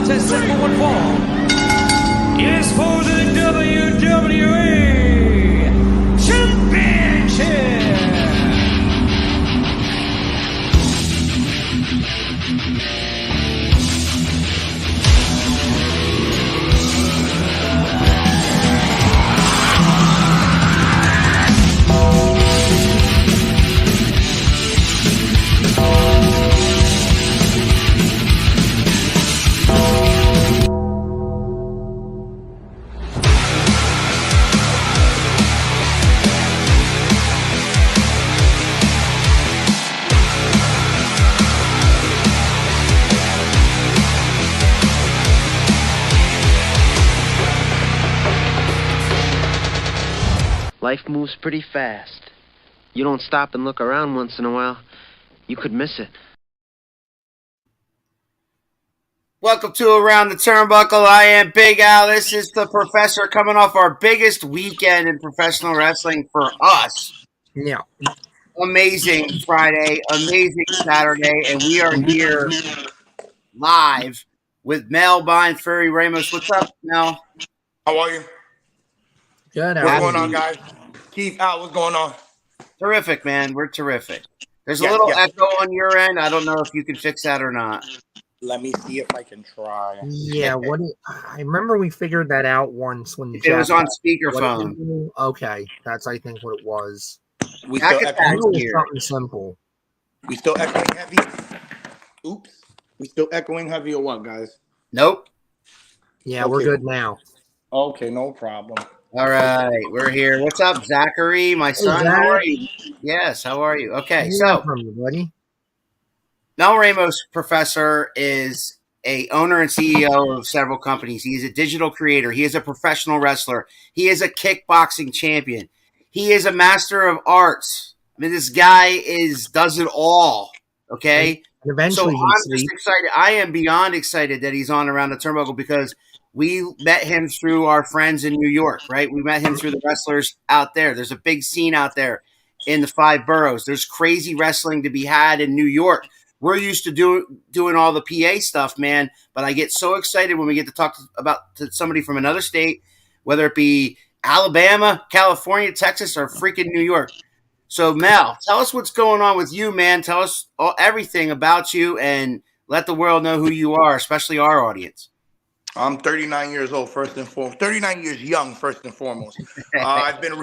contest set for one fall is for the WWE Championship. Life moves pretty fast. You don't stop and look around once in a while, you could miss it. Welcome to Around the Turnbuckle. I am Big Al. This is the Professor coming off our biggest weekend in professional wrestling for us. Yeah. Amazing Friday, amazing Saturday, and we are here live with Melvin Ramos. What's up, Mel? How are you? Good. What's going on, guys? Keith, Al, what's going on? Terrific, man. We're terrific. There's a little echo on your end. I don't know if you can fix that or not. Let me see if I can try. Yeah, I remember we figured that out once when it was on speakerphone. Okay, that's I think what it was. We still echoing here. Something simple. We still echoing heavy. Oops. We still echoing heavy or what, guys? Nope. Yeah, okay. We're good now. Okay, no problem. All right, we're here. What's up, Zachary, my son? How are you? Yes, how are you? Okay, so Mel Ramos, Professor, is a owner and CEO of several companies. He is a digital creator. He is a professional wrestler. He is a kickboxing champion. He is a master of arts. I mean, this guy does it all. Okay, and eventually, so I'm just excited. I am beyond excited that he's on Around the Turnbuckle because we met him through our friends in New York, right? We met him through the wrestlers out there. There's a big scene out there in the 5 boroughs. There's crazy wrestling to be had in New York. We're used to doing all the PA stuff, man, but I get so excited when we get to talk to somebody from another state, whether it be Alabama, California, Texas, or freaking New York. So, Mel, tell us what's going on with you, man. Tell us everything about you and let the world know who you are, especially our audience. I'm 39 years old, first and foremost. 39 years young, first and foremost. I've been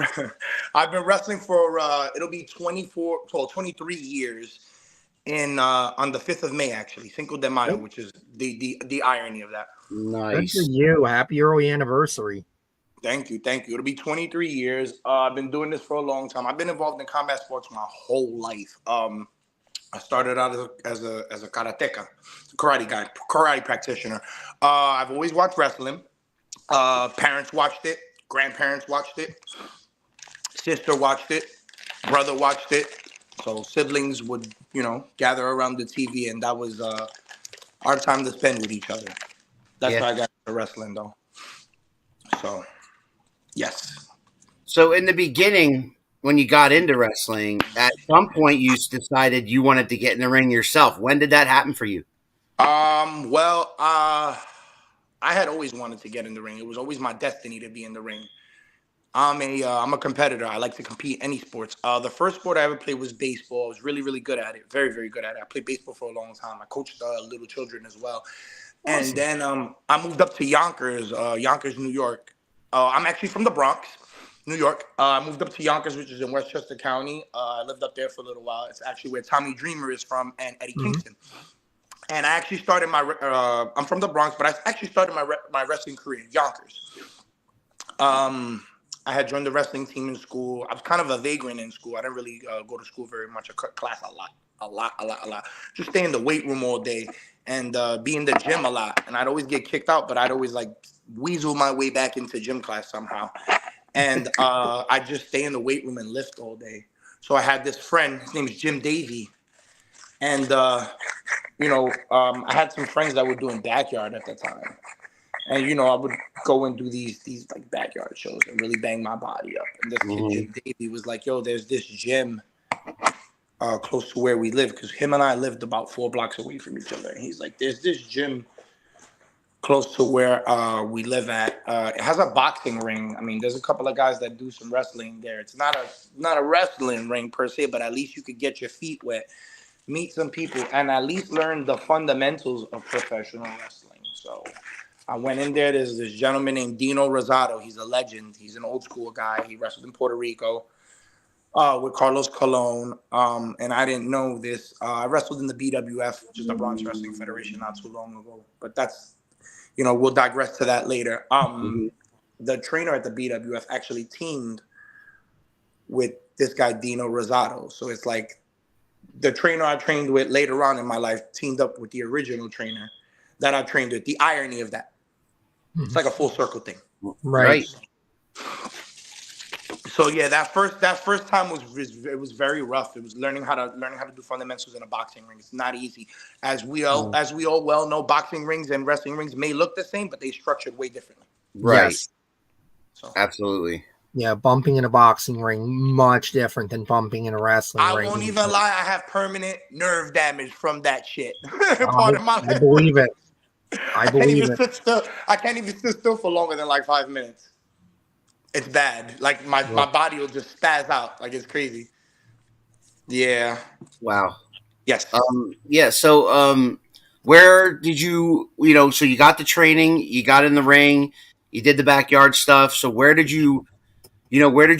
wrestling for it'll be 23 years on the 5th of May, actually, Cinco de Mayo, which is the irony of that. Nice. Good for you. Happy early anniversary. Thank you. It'll be 23 years. I've been doing this for a long time. I've been involved in combat sports my whole life. I started out as a karateka, karate practitioner. I've always watched wrestling. Parents watched it. Grandparents watched it. Sister watched it. Brother watched it. So siblings would, gather around the TV, and that was our time to spend with each other. That's how I got into wrestling, though. So, yes. So in the beginning, when you got into wrestling, at some point you decided you wanted to get in the ring yourself. When did that happen for you? I had always wanted to get in the ring. It was always my destiny to be in the ring. I'm a competitor. I like to compete any sports. The first sport I ever played was baseball. I was really, really good at it. Very, very good at it. I played baseball for a long time. I coached little children as well. Awesome. And then I moved up to Yonkers, New York. I'm actually from the Bronx, New York. I moved up to Yonkers, which is in Westchester County. I lived up there for a little while. It's actually where Tommy Dreamer is from and Eddie Kingston. And I actually started I'm from the Bronx, but I actually started my wrestling career in Yonkers. I had joined the wrestling team in school. I was kind of a vagrant in school. I didn't really go to school very much. I cut class a lot. Just stay in the weight room all day and be in the gym a lot. And I'd always get kicked out, but I'd always weasel my way back into gym class somehow. And I'd just stay in the weight room and lift all day. So I had this friend. His name is Jim Davey. And, I had some friends that were doing backyard at the time. And, I would go and do these backyard shows and really bang my body up. And this kid, Jim Davey, was like, yo, there's this gym close to where we live. Because him and I lived about 4 blocks away from each other. And he's like, there's this gym close to where we live at. It has a boxing ring. I mean, there's a couple of guys that do some wrestling there. It's not a wrestling ring per se, but at least you could get your feet wet, meet some people, and at least learn the fundamentals of professional wrestling. So I went in there. There's this gentleman named Dino Rosado. He's a legend. He's an old school guy. He wrestled in Puerto Rico with Carlos Colon. And I didn't know this. I wrestled in the BWF, which is the Bronze Wrestling Federation, not too long ago. But that's, we'll digress to that later. The trainer at the BWF actually teamed with this guy, Dino Rosado. So it's like the trainer I trained with later on in my life teamed up with the original trainer that I trained with. The irony of that. It's like a full circle thing. Right. So yeah, that first time was very rough. It was learning how to do fundamentals in a boxing ring. It's not easy. As we all well know, boxing rings and wrestling rings may look the same, but they structured way differently. Right. Yes. So Absolutely. Yeah, bumping in a boxing ring much different than bumping in a wrestling ring. I won't even lie, I have permanent nerve damage from that shit. I believe it. I can't even sit still for longer than like 5 minutes. It's bad. Like my body will just spaz out. Like it's crazy. Yeah. Wow. Yes. Yeah. So, where did you, so you got the training, you got in the ring, you did the backyard stuff. So where did you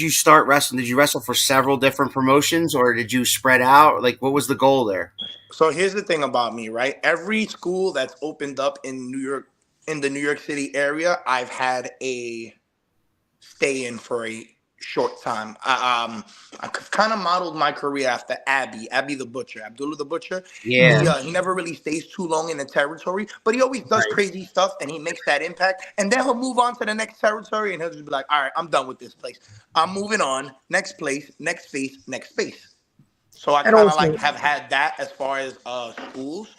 start wrestling? Did you wrestle for several different promotions or did you spread out? Like, what was the goal there? So here's the thing about me, right? Every school that's opened up in New York, in the New York City area, I've had a stay in for a short time. I kind of modeled my career after Abby the Butcher, Abdullah the Butcher. Yeah. He never really stays too long in the territory, but he always does crazy stuff and he makes that impact. And then he'll move on to the next territory and he'll just be like, all right, I'm done with this place. I'm moving on. Next place, next face, next space. So I kind of like have had that as far as schools.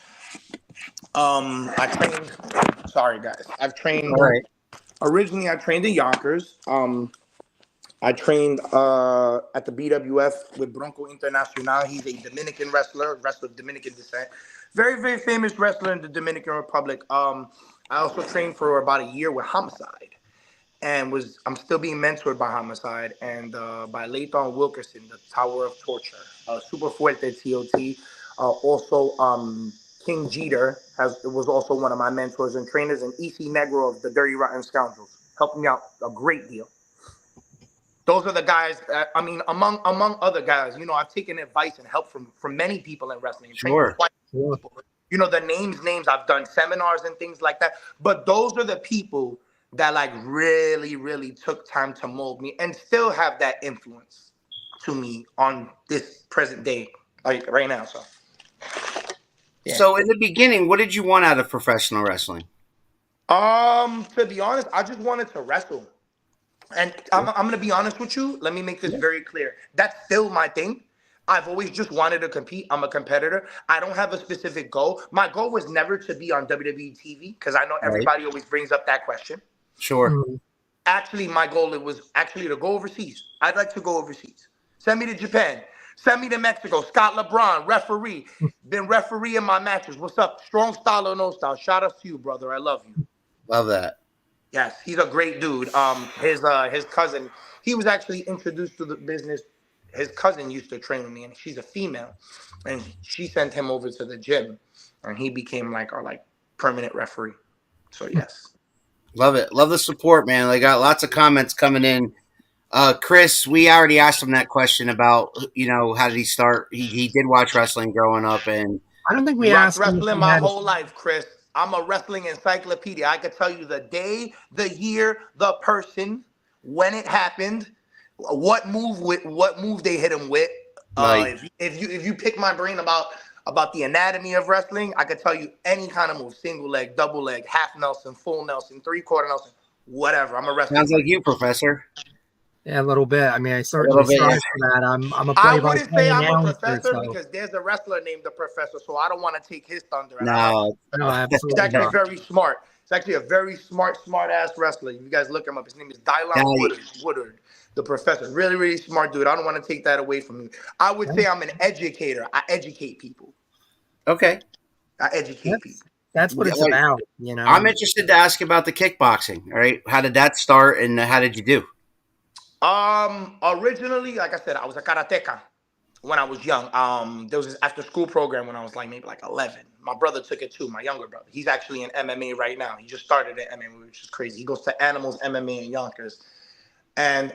I trained. Sorry, guys. I've trained. All right. Originally, I trained in Yonkers. I trained at the BWF with Bronco Internacional. He's a Dominican wrestler of Dominican descent. Very, very famous wrestler in the Dominican Republic. I also trained for about a year with Homicide. And I'm still being mentored by Homicide and by Layton Wilkerson, the Tower of Torture. Super Fuerte TOT. Also, King Jeter was also one of my mentors and trainers, and EC Negro of the Dirty Rotten Scoundrels helped me out a great deal. Those are the guys. Among other guys, I've taken advice and help from many people in wrestling. Sure. The names. I've done seminars and things like that. But those are the people that like really, really took time to mold me and still have that influence to me on this present day, like right now. So. Yeah. So in the beginning, what did you want out of professional wrestling? To be honest, I just wanted to wrestle. And I'm going to be honest with you. Let me make this very clear. That's still my thing. I've always just wanted to compete. I'm a competitor. I don't have a specific goal. My goal was never to be on WWE TV because I know everybody always brings up that question. Sure. Mm-hmm. Actually, my goal was actually to go overseas. I'd like to go overseas. Send me to Japan. Send me to Mexico. Scott LeBron, referee. Been refereeing my matches. What's up? Strong style or no style? Shout out to you, brother. I love you. Love that. Yes, he's a great dude. His cousin, he was actually introduced to the business. His cousin used to train with me, and she's a female. And she sent him over to the gym, and he became like our permanent referee. So yes. Love it. Love the support, man. I got lots of comments coming in. Chris, we already asked him that question about, how did he start? He did watch wrestling growing up, and I don't think we asked wrestling my whole life, Chris. I'm a wrestling encyclopedia. I could tell you the day, the year, the person, when it happened, what move they hit him with. If you pick my brain about the anatomy of wrestling, I could tell you any kind of move: single leg, double leg, half Nelson, full Nelson, 3/4 Nelson, whatever. I'm a wrestler. Sounds like you, Professor. Yeah, a little bit. I mean, I certainly strive for that. I'm a I play-by-play wouldn't say I'm a announcer, professor because there's a wrestler named the Professor, so I don't want to take his thunder. No, absolutely. He's actually very smart. He's actually a very smart ass wrestler. You guys look him up. His name is Dylan Woodard, the Professor. Really, really smart dude. I don't want to take that away from you. I would say I'm an educator. I educate people. Okay. I educate people. That's what it's Like, about, you know. I'm interested to ask about the kickboxing. All right, how did that start, and how did you do? Originally, like I said, I was a karateka when I was young. There was this after school program when I was like maybe like 11. My brother took it too, my younger brother. He's actually in MMA right now. He just started in MMA, which is crazy. He goes to Animals MMA in Yonkers. And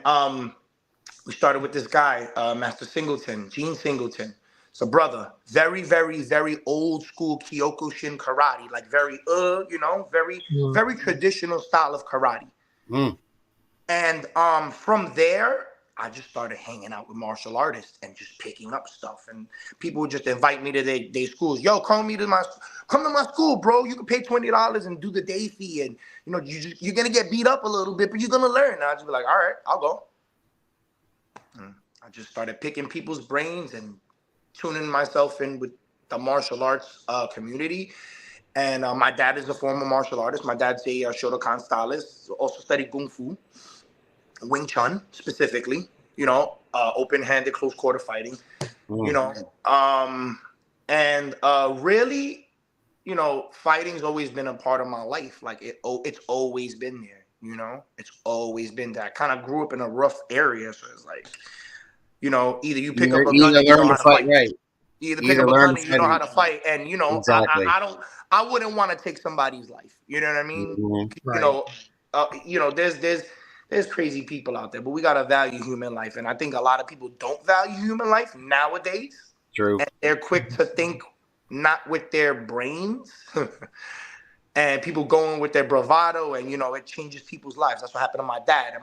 we started with this guy, Master Singleton, Gene Singleton. So brother, very, very, very old school Kyokushin karate, like very, very, Mm. very traditional style of karate. Mm. And from there, I just started hanging out with martial artists and just picking up stuff. And people would just invite me to their schools. Yo, come to my school, bro. You can pay $20 and do the day fee. And you're gonna get beat up a little bit, but you're gonna learn. And I just be like, all right, I'll go. And I just started picking people's brains and tuning myself in with the martial arts community. And my dad is a former martial artist. My dad's a Shotokan stylist. Also studied Kung Fu. Wing Chun specifically, open-handed close quarter fighting, and really, fighting's always been a part of my life. Like it's always been there. It's always been there. I kind of grew up in a rough area, so it's like, either you pick up a gun and you know how to fight. Right. You either pick up a gun and you know how to fight, and Exactly. I wouldn't want to take somebody's life. You know what I mean? Mm-hmm. Right. There's crazy people out there, but we gotta value human life, and I think a lot of people don't value human life nowadays. True. And they're quick to think not with their brains, and people going with their bravado, and it changes people's lives. That's what happened to my dad, and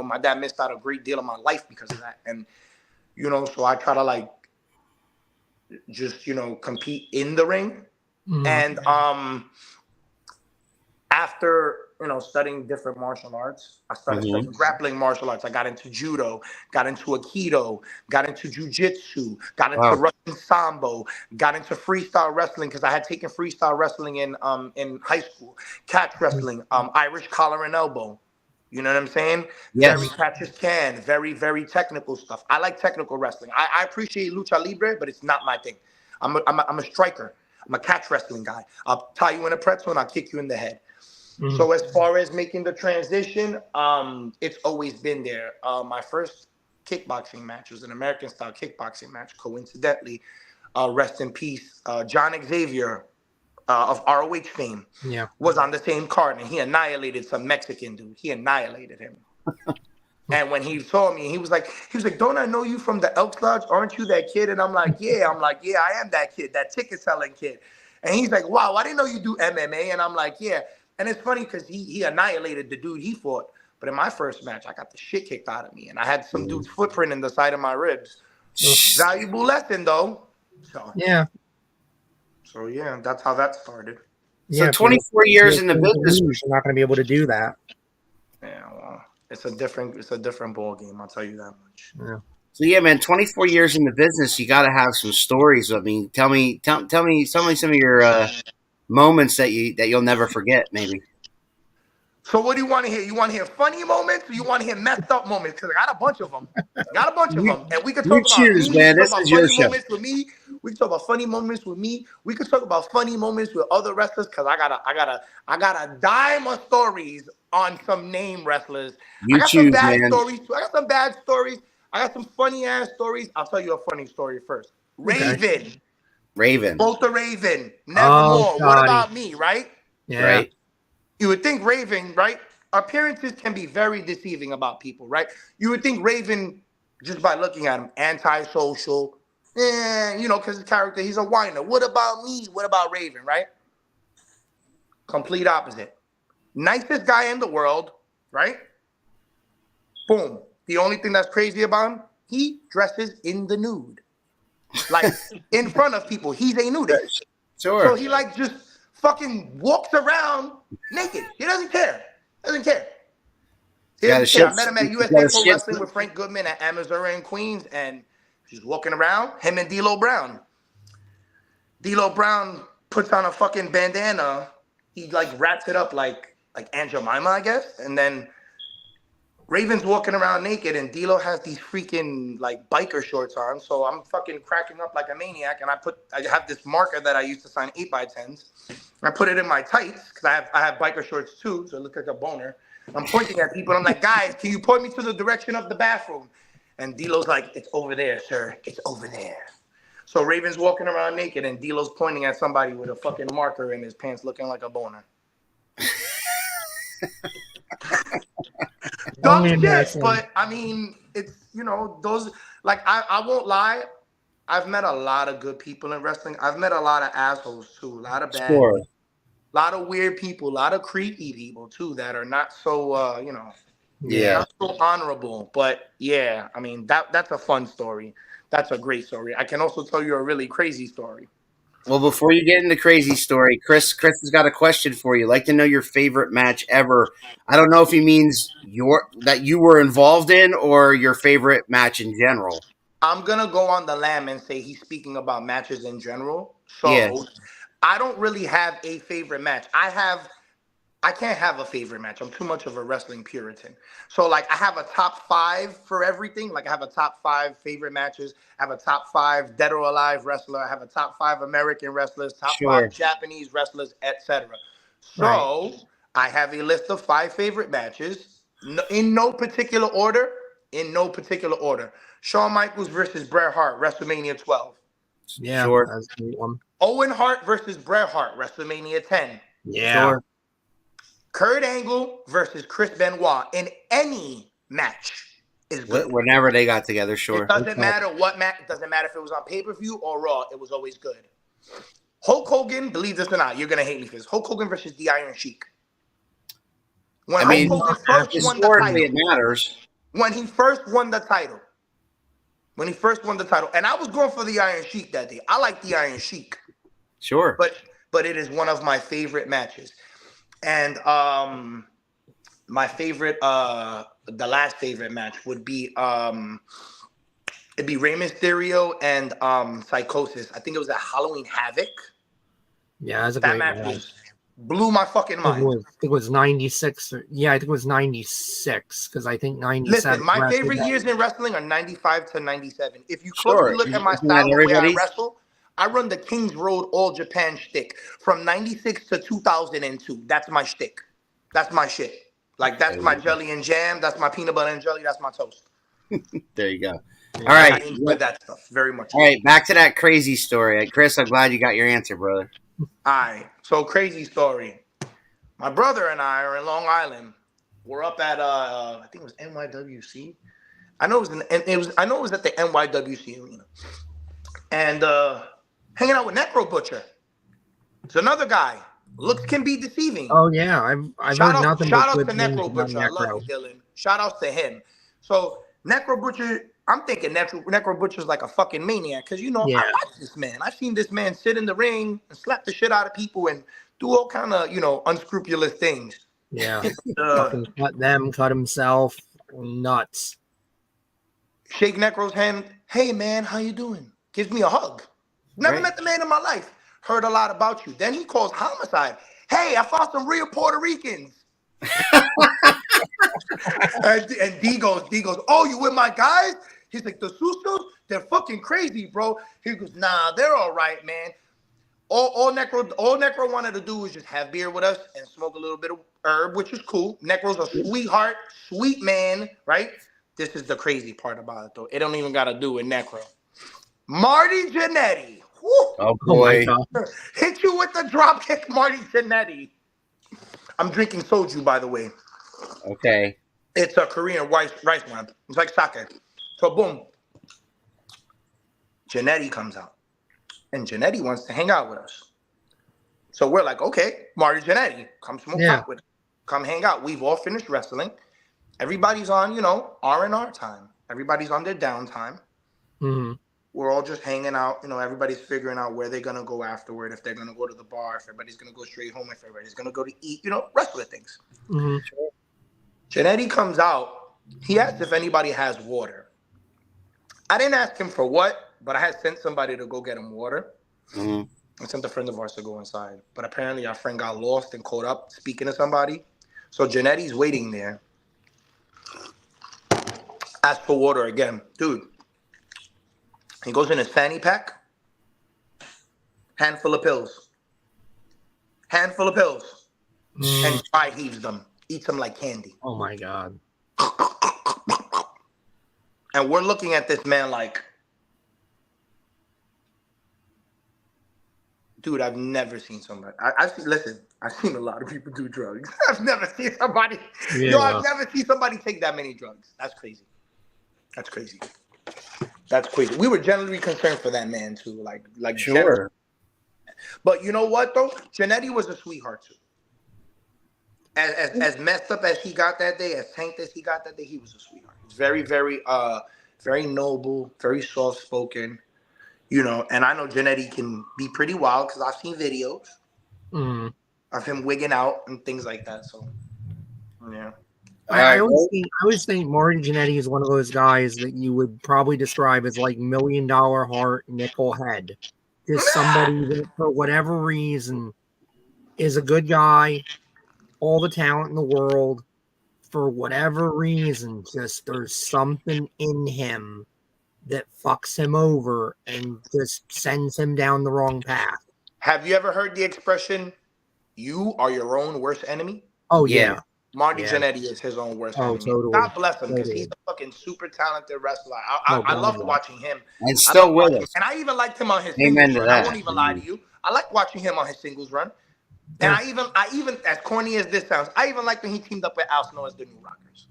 my dad missed out a great deal of my life because of that, and so I try to like just compete in the ring, and after studying different martial arts, I started studying grappling martial arts. I got into judo, got into aikido, got into jujitsu, got into Russian sambo, got into freestyle wrestling because I had taken freestyle wrestling in high school, catch wrestling, Irish collar and elbow. You know what I'm saying? Yes. Very catch as can, very, very technical stuff. I like technical wrestling. I appreciate lucha libre, but it's not my thing. I'm a striker. I'm a catch wrestling guy. I'll tie you in a pretzel and I'll kick you in the head. So as far as making the transition, it's always been there. My first kickboxing match was an American style kickboxing match. Coincidentally, rest in peace, John Xavier of ROH fame was on the same card, and he annihilated some Mexican dude. He annihilated him. And when he saw me, he was like, don't I know you from the Elks Lodge? Aren't you that kid? And I'm like, yeah, I am that kid, that ticket selling kid. And he's like, wow, I didn't know you do MMA. And I'm like, yeah. And it's funny because he annihilated the dude he fought. But in my first match, I got the shit kicked out of me. And I had some dude's footprint in the side of my ribs. Valuable lesson, though. So yeah, that's how that started. So 24 years in the business. You're not going to be able to do that. Yeah, well, it's a different ball game. I'll tell you that much. Yeah. So yeah, man, 24 years in the business, you got to have some stories. I mean, tell me some of your moments that you'll never forget, maybe. So what do you want to hear? You want to hear funny moments, or you want to hear messed up moments? Because I got a bunch of them. And we could talk about choose, man. This is your show. Moments with me. We can talk about funny moments with me. We could talk about funny moments with other wrestlers. Because I got a dime of stories on some name wrestlers. I got some bad stories. I got some bad stories. I got some funny ass stories. I'll tell you a funny story first. Raven. Both the Raven. Nevermore. What about me, right? Yeah. Right. You would think Raven, right? Appearances can be very deceiving about people, right? You would think Raven, just by looking at him, antisocial, because his character, he's a whiner. What about me? What about Raven, right? Complete opposite. Nicest guy in the world, right? Boom. The only thing that's crazy about him, he dresses in the nude. Like, in front of people. He's a nudist. Sure. So he just fucking walks around naked. He doesn't care. I met him at USA Pro Wrestling with Frank Goodman at Missouri in Queens, and he's walking around, him and D'Lo Brown. D'Lo Brown puts on a fucking bandana. He wraps it up like Aunt Jemima, I guess, and then Raven's walking around naked, and D'Lo has these freaking like biker shorts on. So I'm fucking cracking up like a maniac, and I have this marker that I used to sign 8x10s. I put it in my tights because I have biker shorts too, so it looks like a boner. I'm pointing at people, and I'm like, guys, can you point me to the direction of the bathroom? And D'Lo's like, it's over there, sir. It's over there. So Raven's walking around naked, and D'Lo's pointing at somebody with a fucking marker in his pants, looking like a boner. Dumb shit, but I mean, it's, you know, those, like, I won't lie. I've met a lot of good people in wrestling. I've met a lot of assholes too, a lot of bad, Sure. a lot of weird people, a lot of creepy people too that are not so, you know, not so honorable. But yeah, I mean, that's a fun story. That's a great story. I can also tell you a really crazy story. Well, before you get into crazy story, Chris has got a question for you. I'd like to know your favorite match ever. I don't know if he means that you were involved in or your favorite match in general. I'm gonna go on the lamb and say he's speaking about matches in general. So I don't really have a favorite match. I can't have a favorite match. I'm too much of a wrestling Puritan. So, like, I have a top 5 for everything. Like, I have a top 5 favorite matches. I have a top 5 dead or alive wrestler. I have a top 5 American wrestlers, top 5 Japanese wrestlers, etc. So, I have a list of 5 favorite matches in no particular order. Shawn Michaels versus Bret Hart, WrestleMania 12. Yeah, that's a great one. Owen Hart versus Bret Hart, WrestleMania 10. Yeah. Kurt Angle versus Chris Benoit in any match is good. Whenever they got together, sure. It doesn't matter what match. It doesn't matter if it was on pay-per-view or Raw. It was always good. Hulk Hogan, believe this or not, you're going to hate me for this. Hulk Hogan versus the Iron Sheik. When Hulk Hogan first won the title. It matters. When he first won the title. And I was going for the Iron Sheik that day. I like the Iron Sheik. Sure. But it is one of my favorite matches. And my favorite, the last favorite match would be it'd be Rey Mysterio and Psychosis. I think it was at Halloween Havoc. Yeah, that's a that great match. Blew my fucking mind. I think it was 96. I think it was 96 because I think 97. Listen, my favorite years in wrestling are 95 to 97. If you closely look at my style of way I wrestle, I run the Kings Road All Japan shtick from 96 to 2002. That's my shtick. That's my shit. Like, that's my jelly and jam. That's my peanut butter and jelly. That's my toast. There you go. All right. I enjoy that stuff very much. All right, back to that crazy story. Chris, I'm glad you got your answer, brother. All right. So, crazy story. My brother and I are in Long Island. We're up at I think it was NYWC. I know it was at the NYWC arena. And hanging out with Necro Butcher. It's another guy. Looks can be deceiving. Oh yeah, I've heard nothing. Shout out to Necro Butcher. I love you, Dylan. Shout out to him. So Necro Butcher, I'm thinking Necro Butcher's like a fucking maniac because I watch this man. I've seen this man sit in the ring and slap the shit out of people and do all kind of unscrupulous things. Yeah, cut himself, nuts. Shake Necro's hand. Hey man, how you doing? Gives me a hug. Never met the man in my life. Heard a lot about you. Then he calls homicide. Hey, I found some real Puerto Ricans. and D goes, oh, you with my guys? He's like, the Susos, they're fucking crazy, bro. He goes, nah, they're all right, man. All Necro wanted to do was just have beer with us and smoke a little bit of herb, which is cool. Necro's a sweetheart, sweet man, right? This is the crazy part about it, though. It don't even got to do with Necro. Marty Jannetty. Woo. Oh, boy. Hit you with the drop kick, Marty Jannetty. I'm drinking soju, by the way. Okay. It's a Korean rice wine. It's like sake. So, boom. Jannetty comes out. And Jannetty wants to hang out with us. So we're like, okay, Marty Jannetty, come smoke pot with us. Come hang out. We've all finished wrestling. Everybody's on, R&R time. Everybody's on their downtime. Mm-hmm. We're all just hanging out. Everybody's figuring out where they're going to go afterward, if they're going to go to the bar, if everybody's going to go straight home, if everybody's going to go to eat, wrestler things. Mm-hmm. Jannetty comes out. He asked if anybody has water. I didn't ask him for what, but I had sent somebody to go get him water. Mm-hmm. I sent a friend of ours to go inside. But apparently our friend got lost and caught up speaking to somebody. So Jannetty's waiting there. Ask for water again. Dude, he goes in his fanny pack, handful of pills. Handful of pills. And dry heaves them. Eats them like candy. Oh my God. And we're looking at this man like, dude, I've never seen somebody. I've seen a lot of people do drugs. I've never seen somebody. Yeah. I've never seen somebody take that many drugs. That's crazy. That's crazy. That's crazy. We were generally concerned for that man too. Like Sure. But you know what though? Jannetty was a sweetheart too. As messed up as he got that day, as tanked as he got that day, he was a sweetheart. He's very, very noble, very soft spoken. You know, and I know Jannetty can be pretty wild because I've seen videos of him wigging out and things like that. So, yeah. I always think Marty Jannetty is one of those guys that you would probably describe as like $1 million heart, nickel head. Just somebody that, for whatever reason, is a good guy, all the talent in the world. For whatever reason, just there's something in him that fucks him over and just sends him down the wrong path. Have you ever heard the expression, "You are your own worst enemy"? Oh, yeah. Marty Jannetty is his own worst enemy. Totally. God bless him, because he's a fucking super talented wrestler. I loved watching him. And still with us. And I even liked him on his Amen singles to run. that. I won't even lie to you. I like watching him on his singles run. And I even, as corny as this sounds, I even liked when he teamed up with Al Snow as the New Rockers.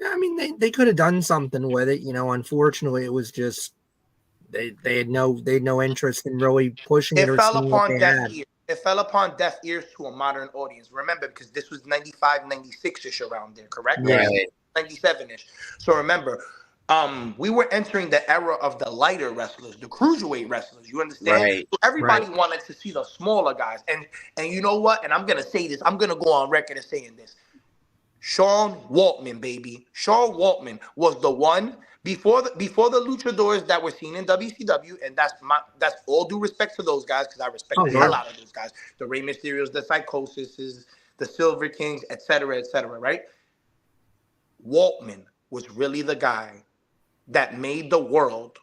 Yeah, I mean, they could have done something with it. You know, unfortunately, it was just they had no interest in really pushing it. It fell upon deaf ears. It fell upon deaf ears to a modern audience. Remember, because this was 95, 96-ish around there, correct? Yeah. 97-ish. So remember, we were entering the era of the lighter wrestlers, the cruiserweight wrestlers. You understand? Right. So everybody wanted to see the smaller guys. And you know what? And I'm going to say this. I'm going to go on record as saying this. Sean Waltman, baby. Sean Waltman was the one before the luchadors that were seen in WCW, and that's all due respect to those guys, because I respect the hell out of those guys. The Rey Mysterios, the Psychoses, the Silver Kings, etc., right? Waltman was really the guy that made the world,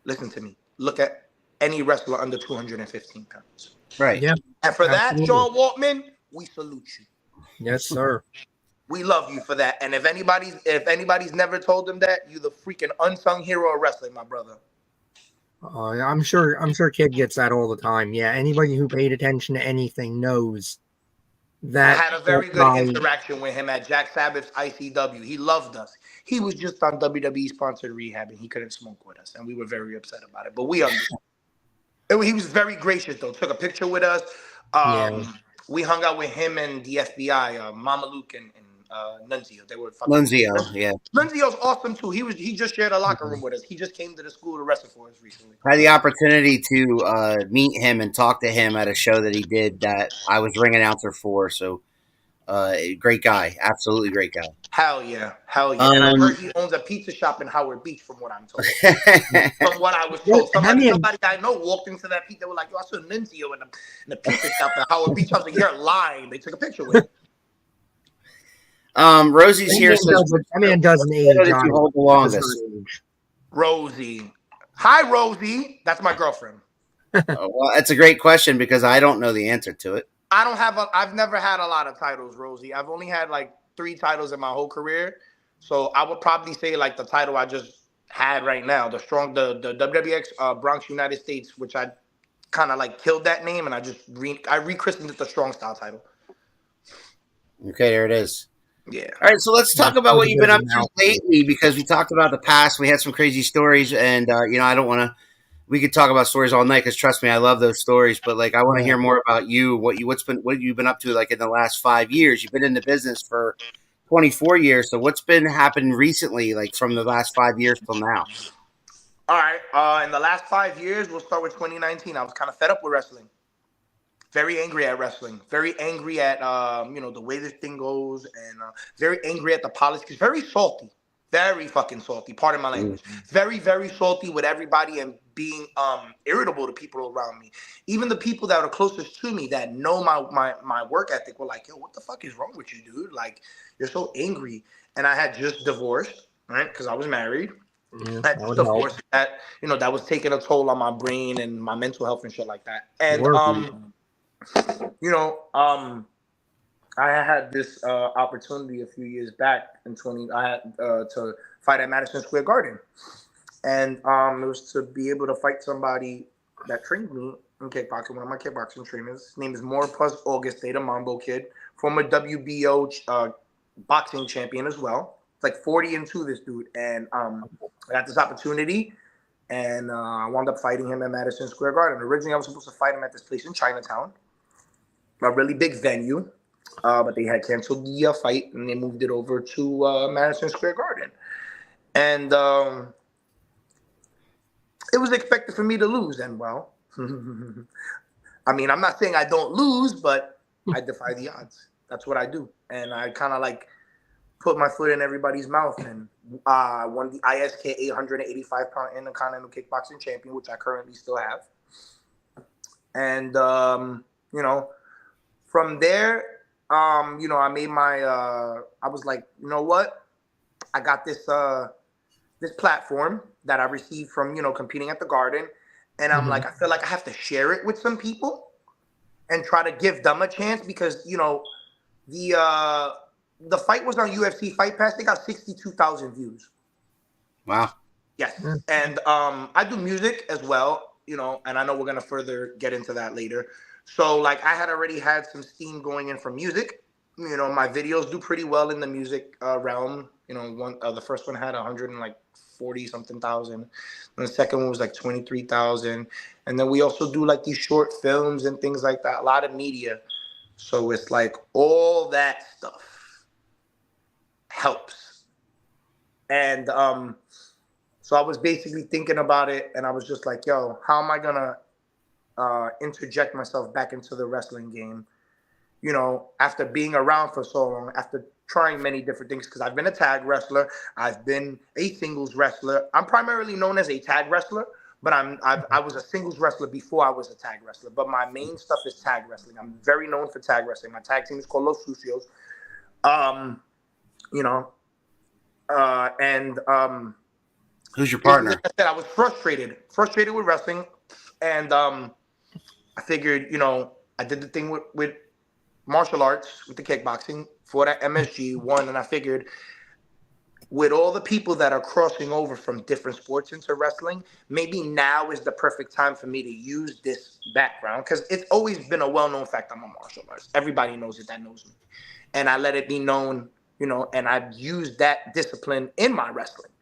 listen to me, look at any wrestler under 215 pounds. Right. Yeah. And for that, Sean Waltman, we salute you. Yes, sir. We love you for that. And if anybody's never told him that, you the freaking unsung hero of wrestling, my brother. I'm sure Kid gets that all the time. Yeah, anybody who paid attention to anything knows that. I had a very good interaction with him at Jack Sabbath's ICW. He loved us. He was just on WWE sponsored rehab and he couldn't smoke with us, and we were very upset about it. But we understood. He was very gracious though. Took a picture with us. We hung out with him and the FBI, Mama Luke and Nunzio. They were fucking Nunzio, yeah. Nunzio's awesome too. He just shared a locker room with us. He just came to the school to wrestle for us recently. I had the opportunity to meet him and talk to him at a show that he did that I was ring announcer for. So, great guy, absolutely great guy. Hell yeah. And I heard he owns a pizza shop in Howard Beach, from what I'm told. From what I was told, somebody I know walked into that pizza. They were like, "Yo, I saw Nunzio in the pizza shop at Howard Beach." I was like, "You're lying." They took a picture with him. Rosie's here. That man doesn't age. You hold the longest. Rosie. Hi, Rosie. That's my girlfriend. Well, that's a great question because I don't know the answer to it. I've never had a lot of titles, Rosie. I've only had like 3 titles in my whole career. So I would probably say like the title I just had right now, the WWX Bronx United States, which I kind of like killed that name and I rechristened it the Strong Style title. Okay, there it is. Yeah. All right, so let's talk about what you've been up to lately, because we talked about the past. We had some crazy stories, and I don't want to. We could talk about stories all night because trust me, I love those stories. But like, I want to hear more about you. What you've been up to like in the last 5 years. You've been in the business for 24 years. So what's been happening recently, like from the last 5 years till now? All right. In the last 5 years, we'll start with 2019. I was kind of fed up with wrestling. Very angry at wrestling. Very angry at the way this thing goes, and very angry at the politics. Very salty. Very fucking salty. Pardon my language. Very, very salty with everybody, and being irritable to people around me. Even the people that are closest to me that know my work ethic were like, yo, what the fuck is wrong with you, dude? Like, you're so angry. And I had just divorced, right? Because I was married. Yeah, I had that just would help. divorced. That, that was taking a toll on my brain and my mental health and shit like that. And I had this opportunity a few years back in 20. I had to fight at Madison Square Garden, and it was to be able to fight somebody that trained me in kickboxing. One of my kickboxing trainers. His name is More Plus Auguste, the Mambo kid, former WBO boxing champion as well. It's like 40-2, this dude, and I got this opportunity, and I wound up fighting him at Madison Square Garden. Originally, I was supposed to fight him at this place in Chinatown, a really big venue. But they had canceled the fight and they moved it over to Madison Square Garden. And it was expected for me to lose. And, well, I mean, I'm not saying I don't lose, but I defy the odds. That's what I do. And I kind of like put my foot in everybody's mouth and won the ISK 885-pound Intercontinental Kickboxing Champion, which I currently still have. And, from there, I made my, I was like, you know what? I got this platform that I received from, competing at the Garden. And I'm like, I feel like I have to share it with some people and try to give them a chance because, the fight was on UFC Fight Pass. They got 62,000 views. Wow. Yes. And I do music as well, and I know we're going to further get into that later. So, like, I had already had some steam going in from music. My videos do pretty well in the music realm. The first one had 140-something thousand. And the second one was like 23,000. And then we also do like these short films and things like that. A lot of media. So it's like all that stuff helps. And so I was basically thinking about it, and I was just like, yo, how am I going to interject myself back into the wrestling game, after being around for so long, after trying many different things, because I've been a tag wrestler, I've been a singles wrestler. I'm primarily known as a tag wrestler, but I was a singles wrestler before I was a tag wrestler. But my main stuff is tag wrestling. I'm very known for tag wrestling. My tag team is called Los Sucios. Who's your partner? Like I said, I was frustrated with wrestling, and I figured, I did the thing with martial arts, with the kickboxing, for that MSG, won, and I figured with all the people that are crossing over from different sports into wrestling, maybe now is the perfect time for me to use this background, because it's always been a well-known fact I'm a martial artist. Everybody knows it that knows me. And I let it be known, and I've used that discipline in my wrestling.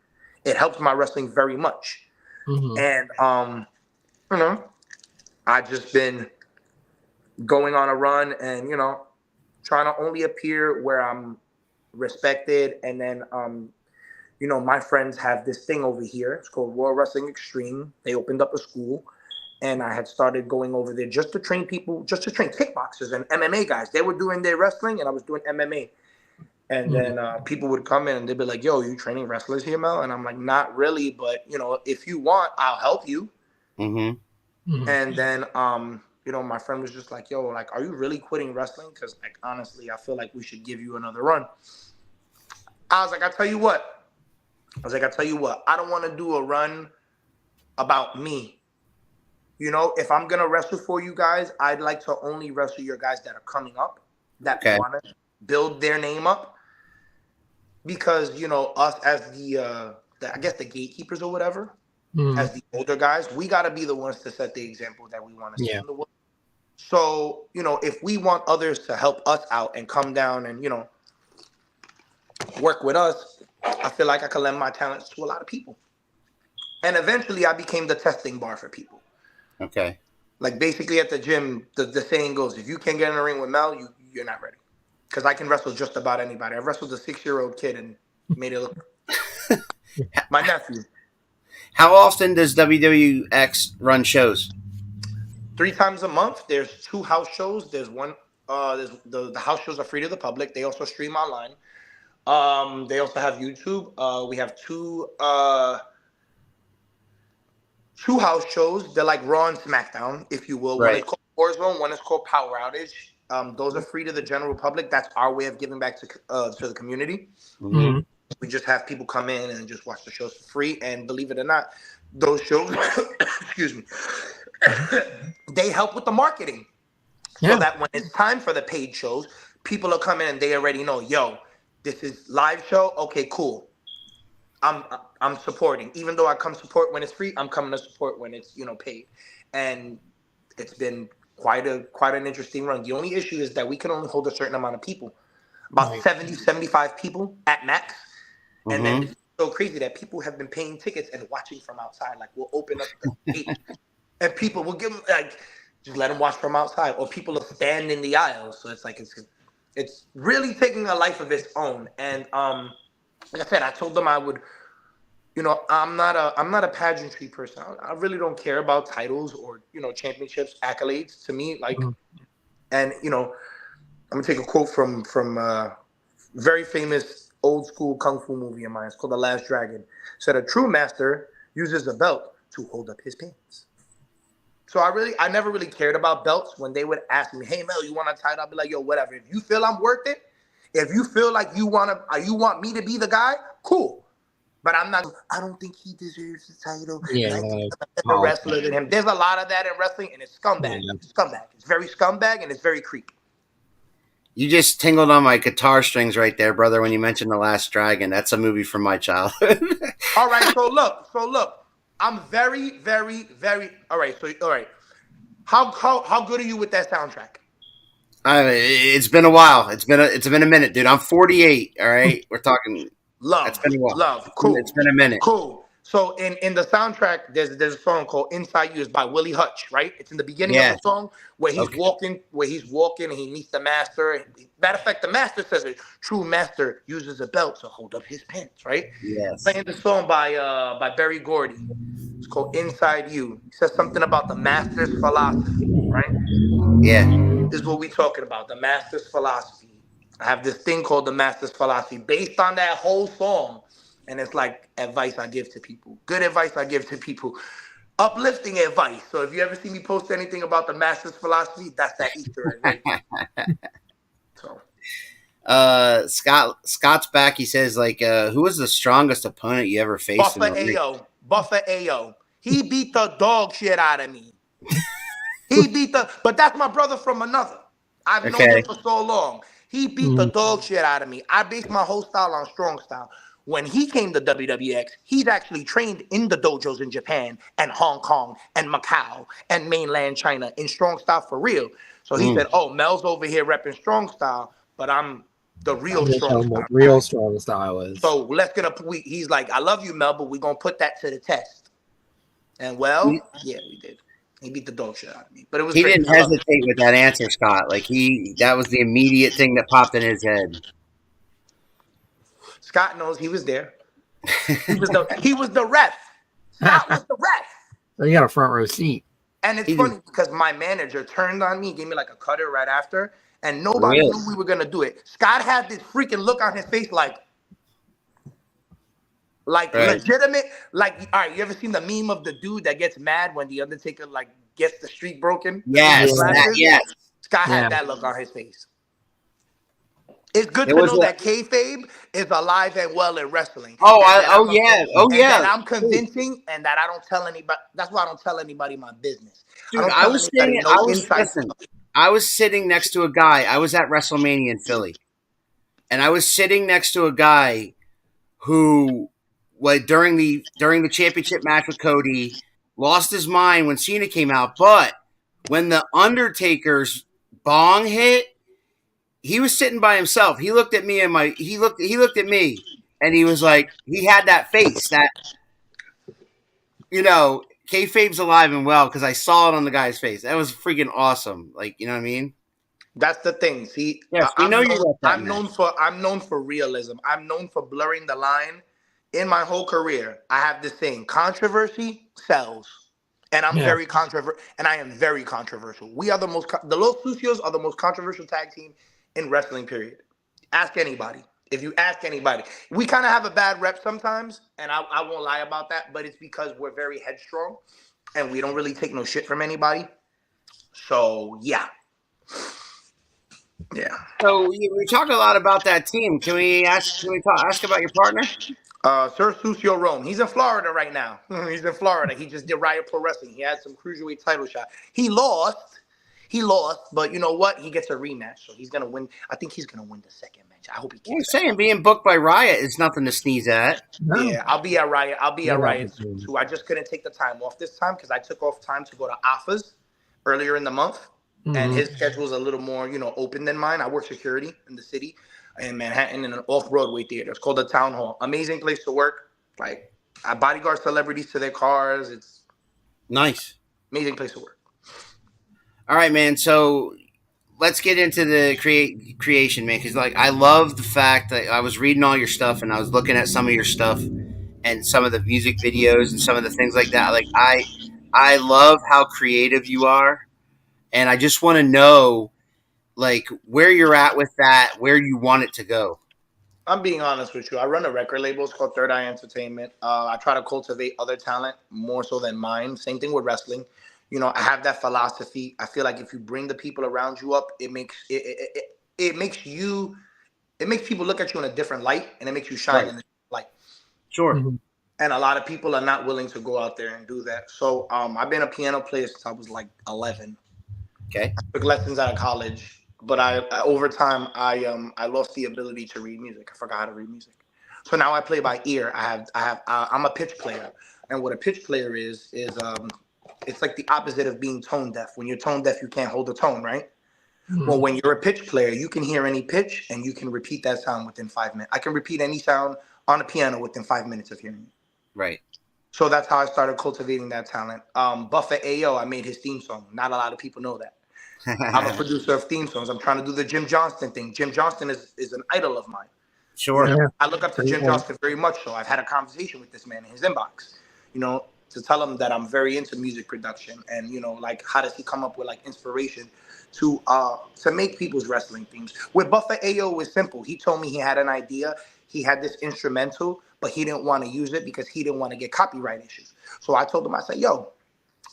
It helps my wrestling very much. And, I just been going on a run and, trying to only appear where I'm respected. And then, my friends have this thing over here. It's called Royal Wrestling Extreme. They opened up a school, and I had started going over there just to train people, just to train kickboxers and MMA guys. They were doing their wrestling, and I was doing MMA. And then people would come in, and they'd be like, yo, you training wrestlers here, Mel? And I'm like, not really, but, if you want, I'll help you. And then, my friend was just like, yo, like, are you really quitting wrestling? Because, like, honestly, I feel like we should give you another run. I was like, I tell you what, I don't want to do a run about me. If I'm going to wrestle for you guys, I'd like to only wrestle your guys that are coming up, that want to build their name up. Because, us as the I guess the gatekeepers or whatever, as the older guys, we got to be the ones to set the example that we want to see in the world. So, if we want others to help us out and come down and, work with us, I feel like I can lend my talents to a lot of people. And eventually I became the testing bar for people. Okay. Like basically at the gym, the saying goes, if you can't get in the ring with Mel, you're not ready. Because I can wrestle just about anybody. I wrestled a 6-year-old kid and made it look my nephew. How often does WWX run shows? 3 times a month. There's 2 house shows. There's one. There's the house shows are free to the public. They also stream online. They also have YouTube. We have 2 two house shows. They're like Raw and SmackDown, if you will. One Right. is called Warzone. One is called Power Outage. Those are free to the general public. That's our way of giving back to the community. Mm-hmm. We just have people come in and just watch the shows for free. And believe it or not, those shows, excuse me, they help with the marketing. So that when it's time for the paid shows, people are coming and they already know, yo, this is live show. Okay, cool. I'm supporting. Even though I come support when it's free, I'm coming to support when it's, paid. And it's been quite an interesting run. The only issue is that we can only hold a certain amount of people. About 70, 75 people at max. And then it's so crazy that people have been paying tickets and watching from outside. Like, we'll open up the gate and people will give them, like, just let them watch from outside. Or people will stand in the aisles. So it's like, it's really taking a life of its own. And like I said, I told them I would, I'm not a pageantry person. I really don't care about titles or, championships, accolades to me. Like, and, I'm going to take a quote from very famous old school kung fu movie of mine. It's called The Last Dragon. It said a true master uses a belt to hold up his pants. So I never really cared about belts. When they would ask me, hey Mel, you want a title? I'd be like, yo, whatever. If you feel I'm worth it, if you feel like you want me to be the guy, cool. But I don't think he deserves the title. Yeah, a wrestler than him. There's a lot of that in wrestling, and it's scumbag. Yeah. It's scumbag. It's very scumbag, and it's very creepy. You just tingled on my guitar strings right there, brother, when you mentioned The Last Dragon. That's a movie from my childhood. All right, so look. I'm very, very, very all right. How good are you with that soundtrack? It's been a while. It's been a minute, dude. I'm 48. All right, we're talking. Love, been a while. love, cool. It's been a minute. Cool. So in the soundtrack, there's a song called "Inside You" is by Willie Hutch, right? It's in the beginning of the song where he's walking, and he meets the master. Matter of fact, the master says a true master uses a belt to hold up his pants, right? Yes. Playing the song by Berry Gordy. It's called "Inside You." He says something about the master's philosophy, right? Yeah. This is what we're talking about, the master's philosophy. I have this thing called the master's philosophy based on that whole song. And it's like advice I give to people. Good advice I give to people. Uplifting advice. So if you ever see me post anything about the master's philosophy, that's that Easter egg. Right? So. Scott's back. He says, like, who was the strongest opponent you ever faced? Buffer Ayo. He beat the dog shit out of me. But that's my brother from another. I've known him for so long. He beat the dog shit out of me. I based my whole style on strong style. When he came to WWX, he's actually trained in the dojos in Japan and Hong Kong and Macau and mainland China in strong style for real. So he said, oh, Mel's over here repping strong style, but I'm the real strong style. Real strong style is. So let's get up. He's like, I love you, Mel, but we're going to put that to the test. And yeah, we did. He beat the dog shit out of me. But it was he didn't hesitate with that answer, Scott. Like that was the immediate thing that popped in his head. Scott knows he was there. He was the ref. Scott was the ref. So you got a front row seat. And it's funny because my manager turned on me, gave me like a cutter right after, and nobody knew we were gonna do it. Scott had this freaking look on his face like legitimate. Like, all right, you ever seen the meme of the dude that gets mad when the Undertaker like gets the streak broken? Yes, yes. Scott had that look on his face. It's good to know that kayfabe is alive and well in wrestling. Yeah. That I'm convincing, and that I don't tell anybody. That's why I don't tell anybody my business. Dude, I was sitting next to a guy. I was at WrestleMania in Philly, and I was sitting next to a guy who, during the championship match with Cody, lost his mind when Cena came out. But when the Undertaker's bong hit, he was sitting by himself. He looked at me he looked at me, and he was like, he had that face that, kayfabe's alive and well, because I saw it on the guy's face. That was freaking awesome. Like, you know what I mean? That's the thing. See, yes, I'm known for realism. I'm known for blurring the line. In my whole career, I have this saying: controversy sells. And I'm very controversial. And I am very controversial. We are the Los Sucios are the most controversial tag team in wrestling, period. Ask anybody. If you ask anybody, we kind of have a bad rep sometimes, and I won't lie about that, but it's because we're very headstrong. and we don't really take no shit from anybody. So yeah. So we talked a lot about that team. Can we ask about your partner? Sir Sucio Rome. He's in Florida right now. He's in Florida. He just did Riot Pro Wrestling. He had some cruiserweight title shot. He lost, but you know what? He gets a rematch, so he's gonna win. I think he's gonna win the second match. I hope he I'm keeps saying being booked by Riot is nothing to sneeze at. No. Yeah, I'll be at Riot. I'll be at Good Riot opportunity. too. I just couldn't take the time off this time because I took off time to go to AFA's earlier in the month, and his schedule's a little more, open than mine. I work security in the city in Manhattan in an off-Broadway theater. It's called the Town Hall. Amazing place to work. Like, I bodyguard celebrities to their cars. It's Nice. amazing place to work. All right, man. So let's get into the creation, man. Because I love the fact that I was reading all your stuff and I was looking at some of your stuff and some of the music videos and some of the things like that. Like I love how creative you are, and I just want to know like where you're at with that, where you want it to go. I'm being honest with you. I run a record label. It's called Third Eye Entertainment. I try to cultivate other talent more so than mine. Same thing with wrestling. I have that philosophy. I feel like if you bring the people around you up, it makes people look at you in a different light, and it makes you shine in a different light. Sure. And a lot of people are not willing to go out there and do that. So I've been a piano player since I was like 11. Okay. I took lessons out of college, but over time I lost the ability to read music. I forgot how to read music. So now I play by ear. I'm a pitch player, and what a pitch player is it's like the opposite of being tone deaf. When you're tone deaf, you can't hold a tone, right? Well, when you're a pitch player, you can hear any pitch and you can repeat that sound within 5 minutes. I can repeat any sound on a piano within 5 minutes of hearing it. Right. So that's how I started cultivating that talent. Buffett Ayo, I made his theme song. Not a lot of people know that. I'm a producer of theme songs. I'm trying to do the Jim Johnston thing. Jim Johnston is an idol of mine. Sure. Yeah. I look up to Jim Johnston very much so. I've had a conversation with this man in his inbox, to tell him that I'm very into music production and, like, how does he come up with, like, inspiration to make people's wrestling themes. With Buffett Ayo, it was simple. He told me he had an idea. He had this instrumental, but he didn't want to use it because he didn't want to get copyright issues. So I told him, I said, yo,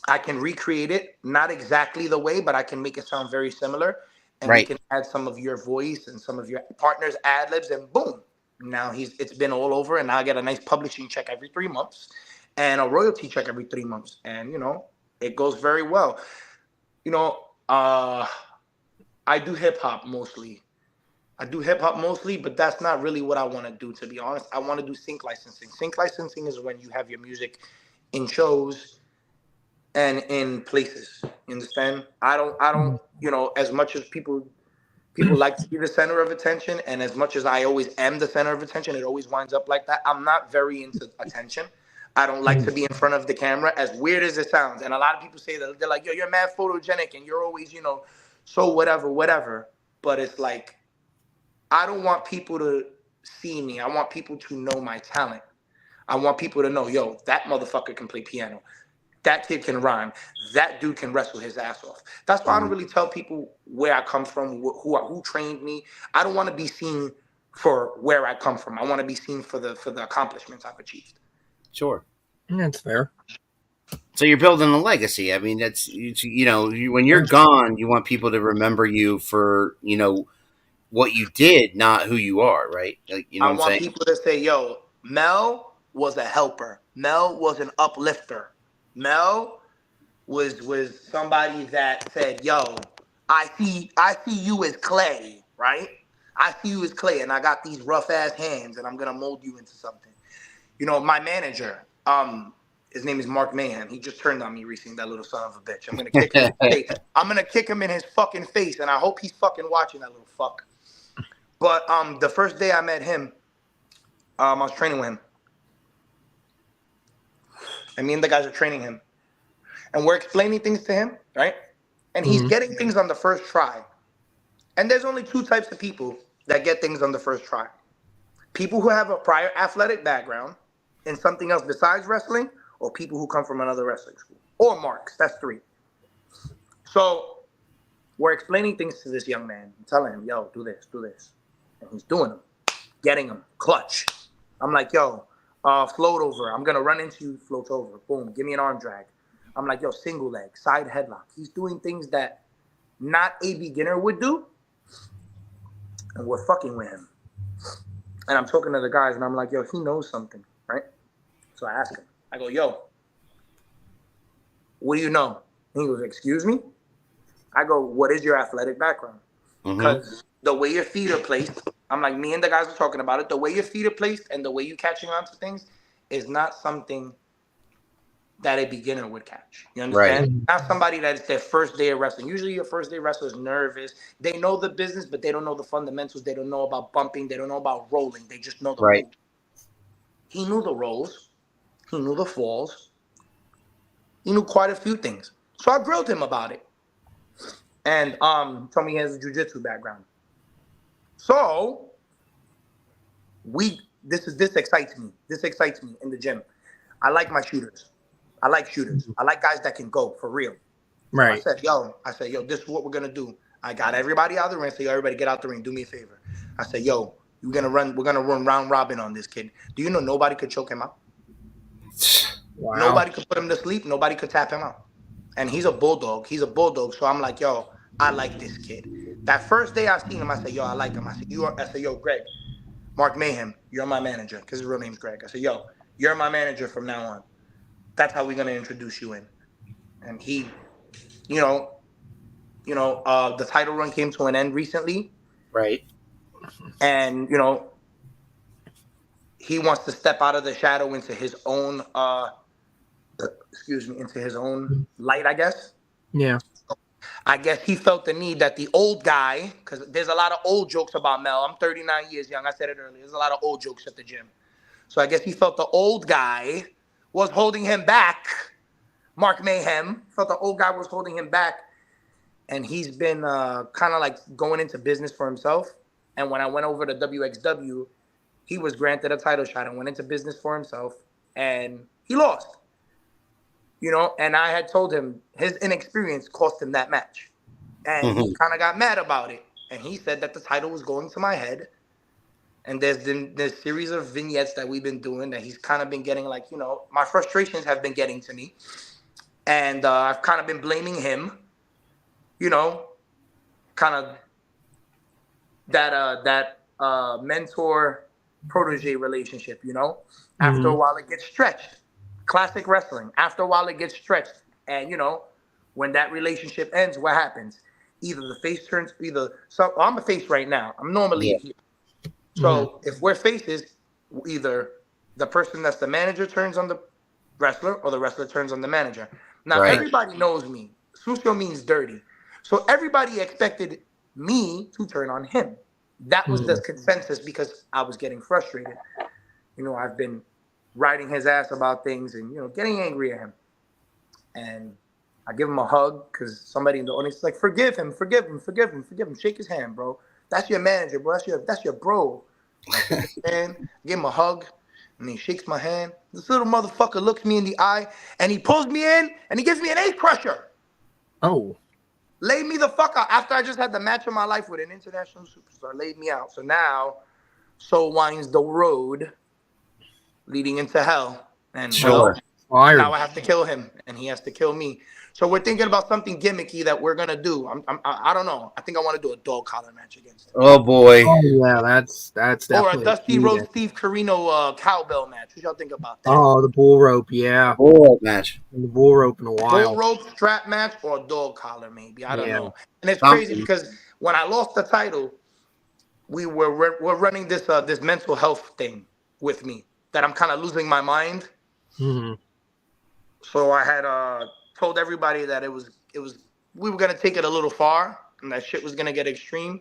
I can recreate it, not exactly the way, but I can make it sound very similar. And we can add some of your voice and some of your partner's ad-libs, and boom. Now it's been all over, and now I get a nice publishing check every 3 months and a royalty check every 3 months. And, it goes very well. I do hip-hop mostly. But that's not really what I want to do, to be honest. I want to do sync licensing. Sync licensing is when you have your music in shows and in places. You understand? I don't, as much as people like to be the center of attention, and as much as I always am the center of attention, it always winds up like that. I'm not very into attention. I don't like to be in front of the camera, as weird as it sounds. And a lot of people say that they're like, yo, you're mad photogenic and you're always, so whatever. But it's like, I don't want people to see me. I want people to know my talent. I want people to know, yo, that motherfucker can play piano. That kid can rhyme. That dude can wrestle his ass off. That's why I don't really tell people where I come from, who trained me. I don't want to be seen for where I come from. I want to be seen for the accomplishments I've achieved. Sure. That's fair. So you're building a legacy. I mean, that's when you're gone, you want people to remember you for what you did, not who you are, right? Like, I want people to say, yo, Mel was a helper. Mel was an uplifter. Mel was somebody that said, yo, I see you as clay, right? I see you as clay, and I got these rough ass hands, and I'm gonna mold you into something. My manager, his name is Mark Mayhem. He just turned on me recently, that little son of a bitch. I'm gonna kick him in his face. I'm gonna kick him in his fucking face, and I hope he's fucking watching, that little fuck. But the first day I met him, I was training with him. And me and the guys are training him. And we're explaining things to him, right? And he's getting things on the first try. And there's only 2 types of people that get things on the first try. People who have a prior athletic background in something else besides wrestling, or people who come from another wrestling school. Or marks, that's 3. So we're explaining things to this young man, telling him, yo, do this. And he's doing them, getting them, clutch. I'm like, yo, float over. I'm going to run into you, float over. Boom, give me an arm drag. I'm like, yo, single leg, side headlock. He's doing things that not a beginner would do, and we're fucking with him. And I'm talking to the guys, and I'm like, yo, he knows something, right? So I ask him. I go, yo, what do you know? And he goes, excuse me? I go, what is your athletic background? Because the way your feet are placed, I'm like, me and the guys were talking about it. The way your feet are placed and the way you're catching on to things is not something that a beginner would catch. You understand? Not somebody that it's their first day of wrestling. Usually your first day wrestler is nervous. They know the business, but they don't know the fundamentals. They don't know about bumping. They don't know about rolling. They just know the move. He knew the rolls. He knew the falls. He knew quite a few things. So I grilled him about it. And told me he has a jiu-jitsu background. So this excites me. This excites me in the gym. I like my shooters. I like shooters. I like guys that can go for real. Right. So I said, yo, this is what we're gonna do. I got everybody out of the ring. I said, yo, everybody get out the ring. Do me a favor. I said, yo, we're gonna run round robin on this kid. Do you know nobody could choke him out? Wow. Nobody could put him to sleep. Nobody could tap him out. And he's a bulldog. So I'm like, yo, I like this kid. That first day I seen him, I said, yo, I like him. I said, yo, Greg, Mark Mayhem, you're my manager. Because his real name's Greg. I said, yo, you're my manager from now on. That's how we're going to introduce you in. And he, the title run came to an end recently. Right. And, he wants to step out of the shadow into his own, into his own light, I guess. Yeah. I guess he felt the need that the old guy, because there's a lot of old jokes about Mel. I'm 39 years young. I said it earlier. There's a lot of old jokes at the gym. So I guess he felt the old guy was holding him back. Mark Mayhem felt the old guy was holding him back. And he's been kind of like going into business for himself. And when I went over to WXW, he was granted a title shot and went into business for himself. And he lost. And I had told him his inexperience cost him that match. And he kind of got mad about it. And he said that the title was going to my head. And there's been this series of vignettes that we've been doing that he's kind of been getting like, my frustrations have been getting to me. And I've kind of been blaming him, kind of that mentor protege relationship, After a while it gets stretched. Classic wrestling. After a while, it gets stretched. And, when that relationship ends, what happens? Either the face turns, I'm a face right now. I'm normally here. So if we're faces, either the person that's the manager turns on the wrestler or the wrestler turns on the manager. Now, everybody knows me. Sucio means dirty. So everybody expected me to turn on him. That was the consensus because I was getting frustrated. I've been riding his ass about things and, getting angry at him. And I give him a hug because somebody in the audience is like, forgive him. Shake his hand, bro. That's your manager, bro. That's your bro. And give him a hug and he shakes my hand. This little motherfucker looks me in the eye and he pulls me in and he gives me an ace crusher. Oh. Laid me the fuck out after I just had the match of my life with an international superstar. Laid me out. So now, so winds the road leading into hell. And now I have to kill him and he has to kill me. So we're thinking about something gimmicky that we're gonna do. I don't know. I think I want to do a dog collar match against him. Oh boy. Oh yeah, that's definitely. Or a Dusty Rhodes Steve Carino cowbell match. What y'all think about that? Oh, the bull rope, yeah. Bull rope match. The bull rope in a while. Bull rope strap match or a dog collar maybe. I don't know. And it's crazy because when I lost the title, we're running this this mental health thing with me that I'm kind of losing my mind. So I had told everybody that it was we were gonna take it a little far and that shit was gonna get extreme.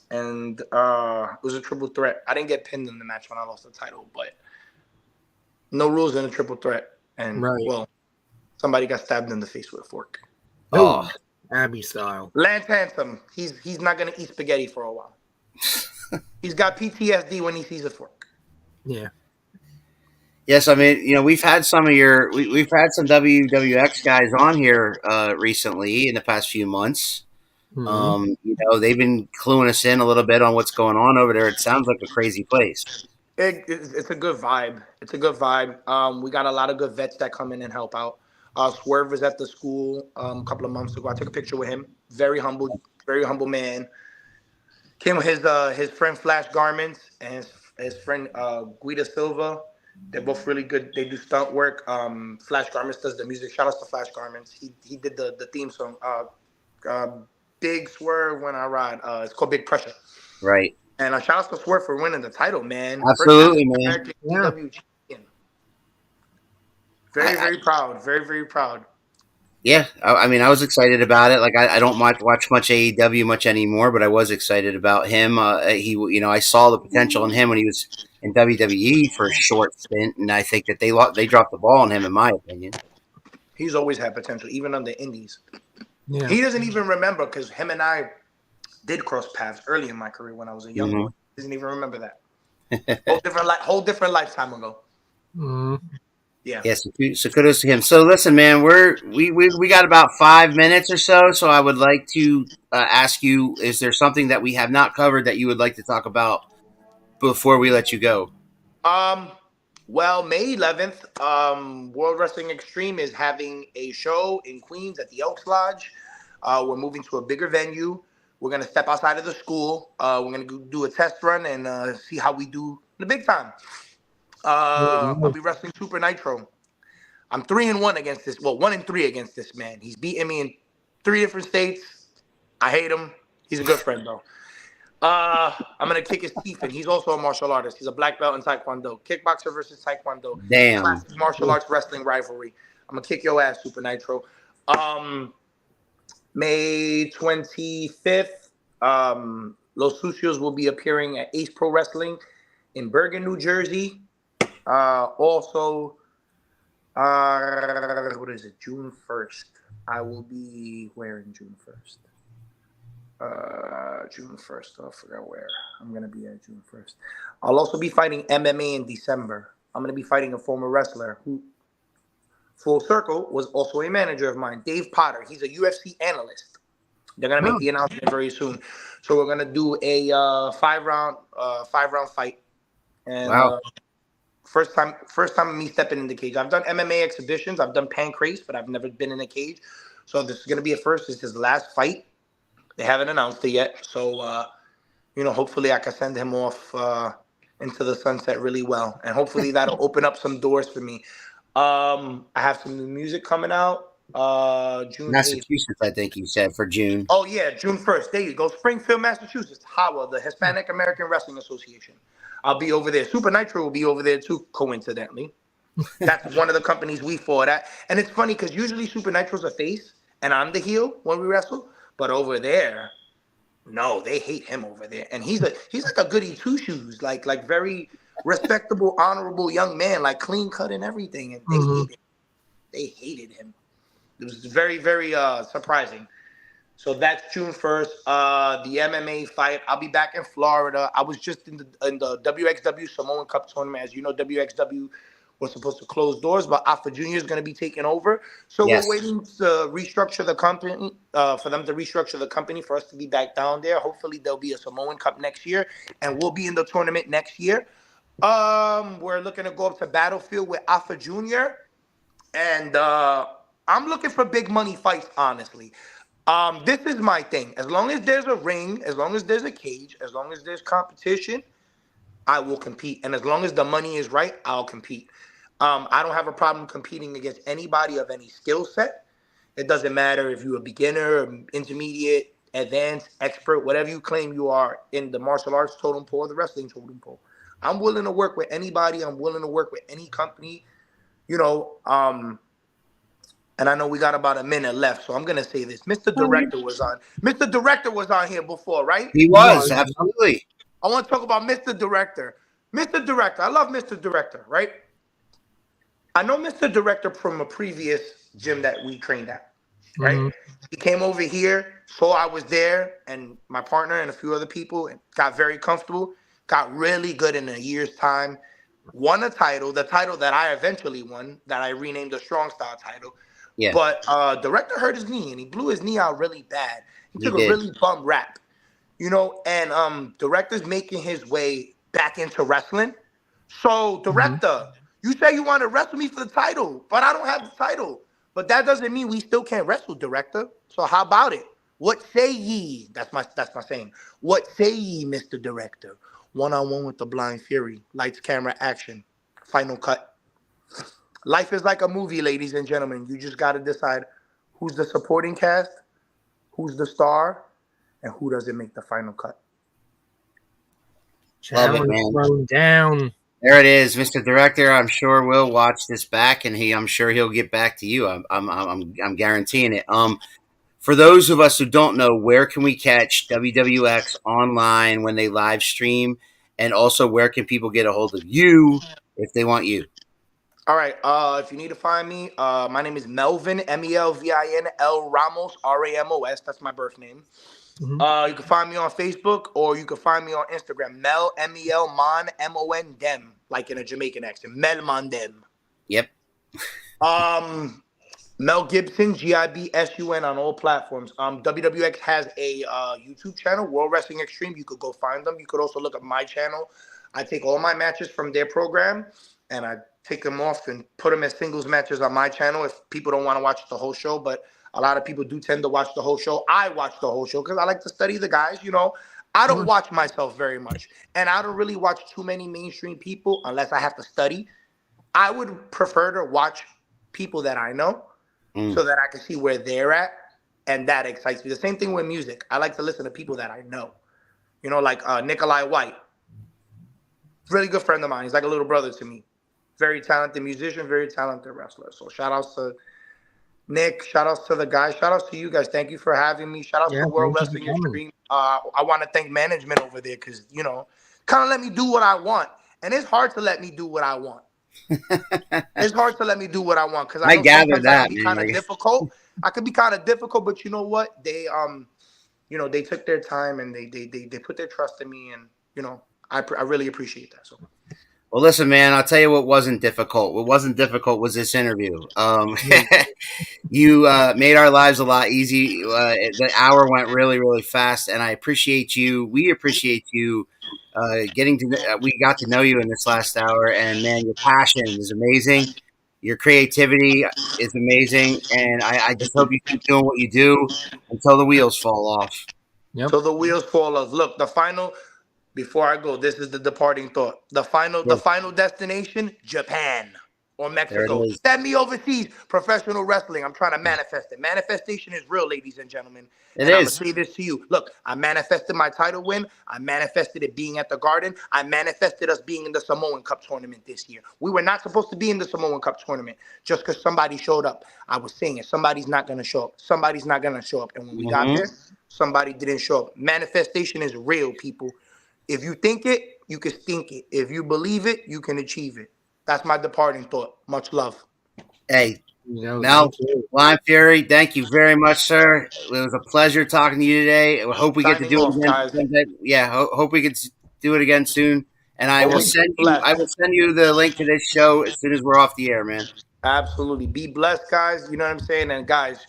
And it was a triple threat. I didn't get pinned in the match when I lost the title, but no rules in a triple threat. And well, somebody got stabbed in the face with a fork. Oh, Abby style. Lance Handsome, he's not gonna eat spaghetti for a while. He's got PTSD when he sees a fork. Yeah. Yes, I mean, we've had some of we've had some WWX guys on here recently in the past few months. They've been cluing us in a little bit on what's going on over there. It sounds like a crazy place. It's a good vibe. It's a good vibe. We got a lot of good vets that come in and help out. Swerve was at the school a couple of months ago. I took a picture with him. Very humble man. Came with his friend Flash Garments and his friend Guida Silva. They're both really good. They do stunt work. Flash Garments does the music. Shout out to Flash Garments. He did the theme song. Big Swerve When I Ride. It's called Big Pressure. Right. And shout out to Swerve for winning the title, man. Absolutely, man. AEW champion. Very proud. Very proud. Yeah, I mean, I was excited about it. Like, I don't watch much AEW much anymore, but I was excited about him. I saw the potential in him when he was in WWE for a short stint, and I think that they dropped the ball on him, in my opinion. He's always had potential, even on the indies. Yeah. He doesn't even remember because him and I did cross paths early in my career when I was a young boy. He doesn't even remember that. Whole different lifetime ago. Mm-hmm. Yeah. Yes. So kudos to him. So listen, man, we got about 5 minutes or so. So I would like to ask you: is there something that we have not covered that you would like to talk about before we let you go? Well, May 11th, World Wrestling Extreme is having a show in Queens at the Elks Lodge. We're moving to a bigger venue. We're gonna step outside of the school. We're gonna do a test run and see how we do in the big time. I'll be wrestling Super Nitro. I'm 3-1 against this. Well, 1-3 against this man. He's beaten me in 3 different states. I hate him. He's a good friend, though. I'm gonna kick his teeth in. He's also a martial artist. He's a black belt in Taekwondo. Kickboxer versus Taekwondo. Damn. Classic martial arts wrestling rivalry. I'm gonna kick your ass, Super Nitro. May 25th, Los Sucios will be appearing at Ace Pro Wrestling in Bergen, New Jersey. Also, what is it? June 1st. I will be wearing June 1st. June 1st. I forgot where. I'm going to be at June 1st. I'll also be fighting MMA in December. I'm going to be fighting a former wrestler who, full circle, was also a manager of mine, Dave Potter. He's a UFC analyst. They're going to make the announcement very soon. So we're going to do a five-round fight. And wow. First time me stepping in the cage. I've done MMA exhibitions. I've done pancrase, but I've never been in a cage. So this is going to be a first. This is his last fight. They haven't announced it yet. So, hopefully I can send him off into the sunset really well. And hopefully that'll open up some doors for me. I have some new music coming out. June Massachusetts, 8th. I think you said for June. Oh, yeah, June 1st. There you go. Springfield, Massachusetts. HAWA, the Hispanic American Wrestling Association. I'll be over there. Super Nitro will be over there too, coincidentally. That's one of the companies we fought at. And it's funny because usually Super Nitro's a face and I'm the heel when we wrestle. But over there, no, they hate him over there. And he's like a goody two shoes, like very respectable, honorable young man, like clean cut and everything. And they hated him. It was very, very surprising. So that's June 1st. The MMA fight. I'll be back in Florida. I was just in the WXW Samoan Cup tournament. As you know, WXW was supposed to close doors, but Alpha Junior is going to be taking over. So we're waiting to restructure the company, for them to restructure the company for us to be back down there. Hopefully there'll be a Samoan Cup next year, and we'll be in the tournament next year. We're looking to go up to Battlefield with Alpha Junior, and I'm looking for big money fights, honestly. This is my thing. As long as there's a ring, as long as there's a cage, as long as there's competition, I will compete. And as long as the money is right, I'll compete. I don't have a problem competing against anybody of any skill set. It doesn't matter if you're a beginner, intermediate, advanced, expert, whatever you claim you are in the martial arts totem pole or the wrestling totem pole. I'm willing to work with anybody. I'm willing to work with any company, and I know we got about a minute left, so I'm going to say this. Mr. Director was on. Mr. Director was on here before, right? He was, absolutely. I want to talk about Mr. Director. Mr. Director, I love Mr. Director, right? I know Mr. Director from a previous gym that we trained at, right? He came over here, saw I was there, and my partner and a few other people, and got very comfortable, got really good in a year's time, won a title, the title that I eventually won, that I renamed the Strong Style title. Yeah. But Director hurt his knee, and he blew his knee out really bad. He took a really bum rap, and Director's making his way back into wrestling. So, Director, you say you want to wrestle me for the title, but I don't have the title. But that doesn't mean we still can't wrestle, director. So how about it? What say ye? That's my saying. What say ye, Mr. Director? 1-on-1 with the Blind Fury. Lights, camera, action. Final cut. Life is like a movie, ladies and gentlemen. You just got to decide who's the supporting cast, who's the star, and who doesn't make the final cut. Love it, Challenge man. thrown down. There it is, Mr. Director. I'm sure we'll watch this back, and I'm sure he'll get back to you. I'm guaranteeing it. For those of us who don't know, where can we catch WWX online when they live stream, and also where can people get a hold of you if they want you? All right. If you need to find me, my name is Melvin, Melvin Ramos, Ramos. That's my birth name. You can find me on Facebook, or you can find me on Instagram. Mel Mon Mon Dem, like in a Jamaican accent. Mel Mondem. Yep. Mel Gibson, Gibsun on all platforms. WWX has a YouTube channel, World Wrestling Extreme. You could go find them. You could also look at my channel. I take all my matches from their program, and I take them off and put them as singles matches on my channel if people don't want to watch the whole show. But a lot of people do tend to watch the whole show. I watch the whole show because I like to study the guys. You know, I don't watch myself very much, and I don't really watch too many mainstream people unless I have to study. I would prefer to watch people that I know so that I can see where they're at, and that excites me. The same thing with music. I like to listen to people that I know. You know, like Nikolai White. Really good friend of mine. He's like a little brother to me. Very talented musician, very talented wrestler. So shout outs to Nick, shout outs to the guys, shout outs to you guys. Thank you for having me. Shout outs to World Wrestling Extreme. I want to thank management over there because, you know, kind of let me do what I want. And it's hard to let me do what I want. It's hard to let me do what I want because I know gather that, I can be kind of difficult. I could be kind of difficult, but you know what? They you know, they took their time and they put their trust in me, and you know, I really appreciate that. So. Well, listen, man, I'll tell you what wasn't difficult. What wasn't difficult was this interview. You made our lives a lot easy. The hour went really, really fast, and I appreciate you. We appreciate you we got to know you in this last hour, and man, your passion is amazing. Your creativity is amazing, and I just hope you keep doing what you do until the wheels fall off. Yep. So the wheels fall off. Look, the final. Before I go, this is the departing thought. The final destination, Japan or Mexico. Send me overseas. Professional wrestling. I'm trying to manifest it. Manifestation is real, ladies and gentlemen. I'm going to say this to you. Look, I manifested my title win. I manifested it being at the Garden. I manifested us being in the Samoan Cup tournament this year. We were not supposed to be in the Samoan Cup tournament just because somebody showed up. I was saying it. Somebody's not going to show up. Somebody's not going to show up. And when we got there, somebody didn't show up. Manifestation is real, people. If you think it, you can stink it. If you believe it, you can achieve it. That's my departing thought. Much love. Hey, Mel, Blind Fury, thank you very much, sir. It was a pleasure talking to you today. I hope we get to do it again. Yeah, hope we can do it again soon. And I will send you the link to this show as soon as we're off the air, man. Absolutely. Be blessed, guys. You know what I'm saying? And guys,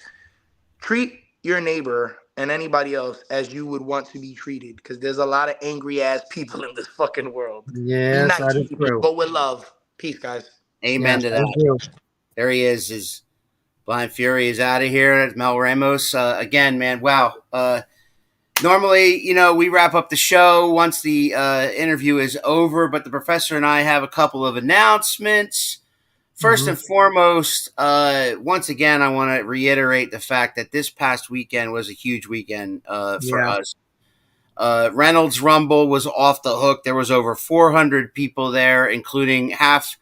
treat your neighbor and anybody else as you would want to be treated, because there's a lot of angry ass people in this fucking world. Yes, nice, that is true. Go with love. Peace, guys. Amen to that. There he is. His Blind Fury is out of here. It's Mel Ramos. Again, man, wow. Normally, you know, we wrap up the show once the interview is over, but the professor and I have a couple of announcements. First and foremost, once again, I want to reiterate the fact that this past weekend was a huge weekend for us. Reynolds Rumble was off the hook. There was over 400 people there, including half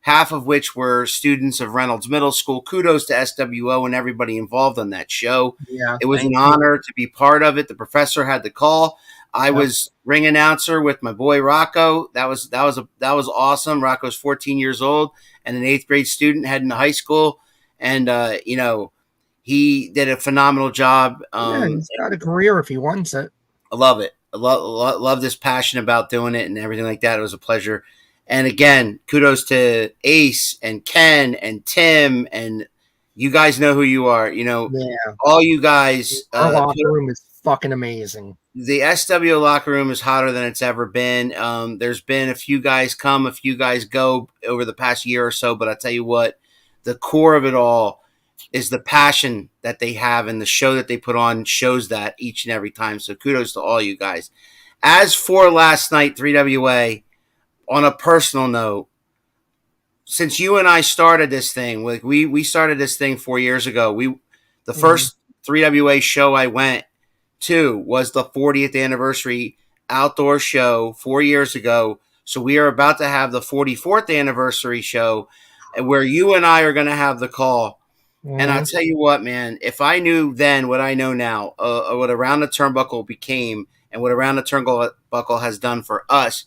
of which were students of Reynolds Middle School. Kudos to SWO and everybody involved on that show. Yeah, it was an honor to be part of it. The professor had the call. I was ring announcer with my boy Rocco. That was awesome. Rocco's 14 years old and an 8th grade student heading to high school, and you know, he did a phenomenal job. He's got a career if he wants it. I love it. I love this passion about doing it and everything like that. It was a pleasure. And again, kudos to Ace and Ken and Tim, and you guys know who you are. You know, all you guys. Our locker room is fucking amazing. The SWO locker room is hotter than it's ever been. There's been a few guys come, a few guys go over the past year or so, but I tell you what, the core of it all is the passion that they have, and the show that they put on shows that each and every time. So kudos to all you guys. As for last night, 3WA, on a personal note, since you and I started this thing, like we started this thing 4 years ago. The first 3WA show I went to was the 40th anniversary outdoor show 4 years ago. So we are about to have the 44th anniversary show, where you and I are going to have the call. And I'll tell you what, man, if I knew then what I know now, what Around the Turnbuckle became and what Around the Turnbuckle has done for us,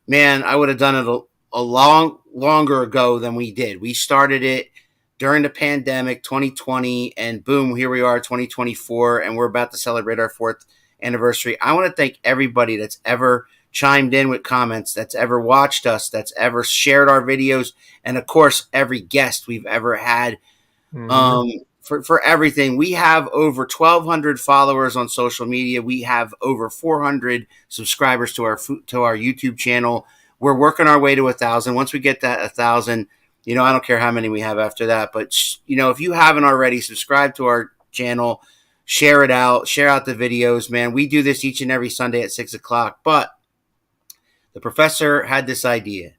man, I would have done it a longer ago than we did. We started it during the pandemic, 2020, and boom, here we are, 2024, and we're about to celebrate our 4th anniversary. I want to thank everybody that's ever chimed in with comments, that's ever watched us, that's ever shared our videos, and of course, every guest we've ever had. For everything. We have over 1,200 followers on social media. We have over 400 subscribers to our YouTube channel. We're working our way to 1,000. Once we get that 1,000, I don't care how many we have after that, but if you haven't already, subscribe to our channel, share it out, share out the videos, man. We do this each and every Sunday at 6:00, but the professor had this idea.